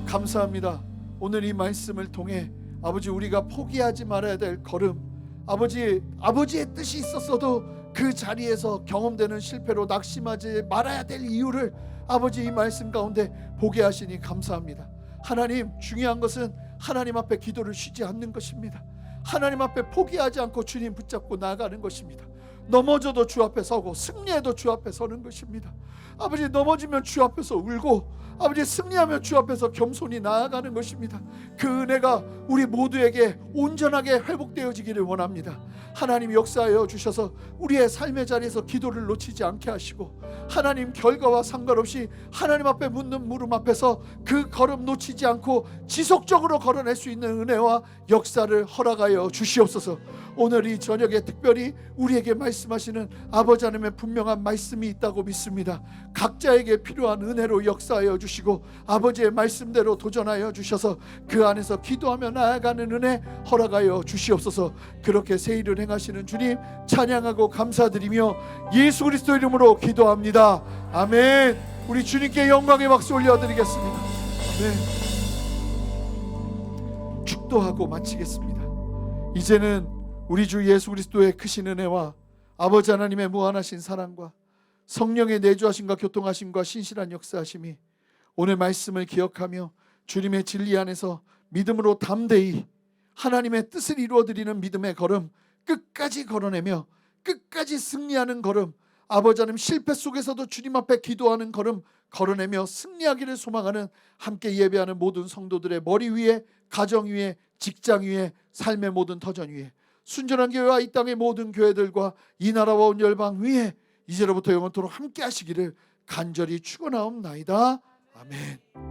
Speaker 3: 감사합니다. 오늘 이 말씀을 통해 아버지 우리가 포기하지 말아야 될 걸음 아버지의 뜻이 있었어도 그 자리에서 경험되는 실패로 낙심하지 말아야 될 이유를 아버지 이 말씀 가운데 보게 하시니 감사합니다. 하나님 중요한 것은 하나님 앞에 기도를 쉬지 않는 것입니다. 하나님 앞에 포기하지 않고 주님 붙잡고 나아가는 것입니다. 넘어져도 주 앞에 서고 승리해도 주 앞에 서는 것입니다. 아버지, 넘어지면 주 앞에서 울고 아버지, 승리하면 주 앞에서 겸손히 나아가는 것입니다. 그 은혜가 우리 모두에게 온전하게 회복되어지기를 원합니다. 하나님 역사하여 주셔서 우리의 삶의 자리에서 기도를 놓치지 않게 하시고, 하나님 결과와 상관없이 하나님 앞에 묻는 물음 앞에서 그 걸음 놓치지 않고 지속적으로 걸어낼 수 있는 은혜와 역사를 허락하여 주시옵소서. 오늘 이 저녁에 특별히 우리에게 말씀하시는 아버지 하나님의 분명한 말씀이 있다고 믿습니다. 각자에게 필요한 은혜로 역사하여 주시고 아버지의 말씀대로 도전하여 주셔서 그 안에서 기도하며 나아가는 은혜 허락하여 주시옵소서. 그렇게 새 일을 행하시는 주님 찬양하고 감사드리며 예수 그리스도 이름으로 기도합니다. 아멘. 우리 주님께 영광의 박수 올려드리겠습니다. 아멘. 축도하고 마치겠습니다. 이제는 우리 주 예수 그리스도의 크신 은혜와 아버지 하나님의 무한하신 사랑과 성령의 내주하심과 교통하심과 신실한 역사하심이 오늘 말씀을 기억하며 주님의 진리 안에서 믿음으로 담대히 하나님의 뜻을 이루어드리는 믿음의 걸음 끝까지 걸어내며 끝까지 승리하는 걸음, 아버지 하나님 실패 속에서도 주님 앞에 기도하는 걸음 걸어내며 승리하기를 소망하는 함께 예배하는 모든 성도들의 머리 위에, 가정 위에, 직장 위에, 삶의 모든 터전 위에, 순전한 교회와 이 땅의 모든 교회들과 이 나라와 온 열방 위에 이제로부터 영원토록 함께 하시기를 간절히 축원하옵나이다. 아멘.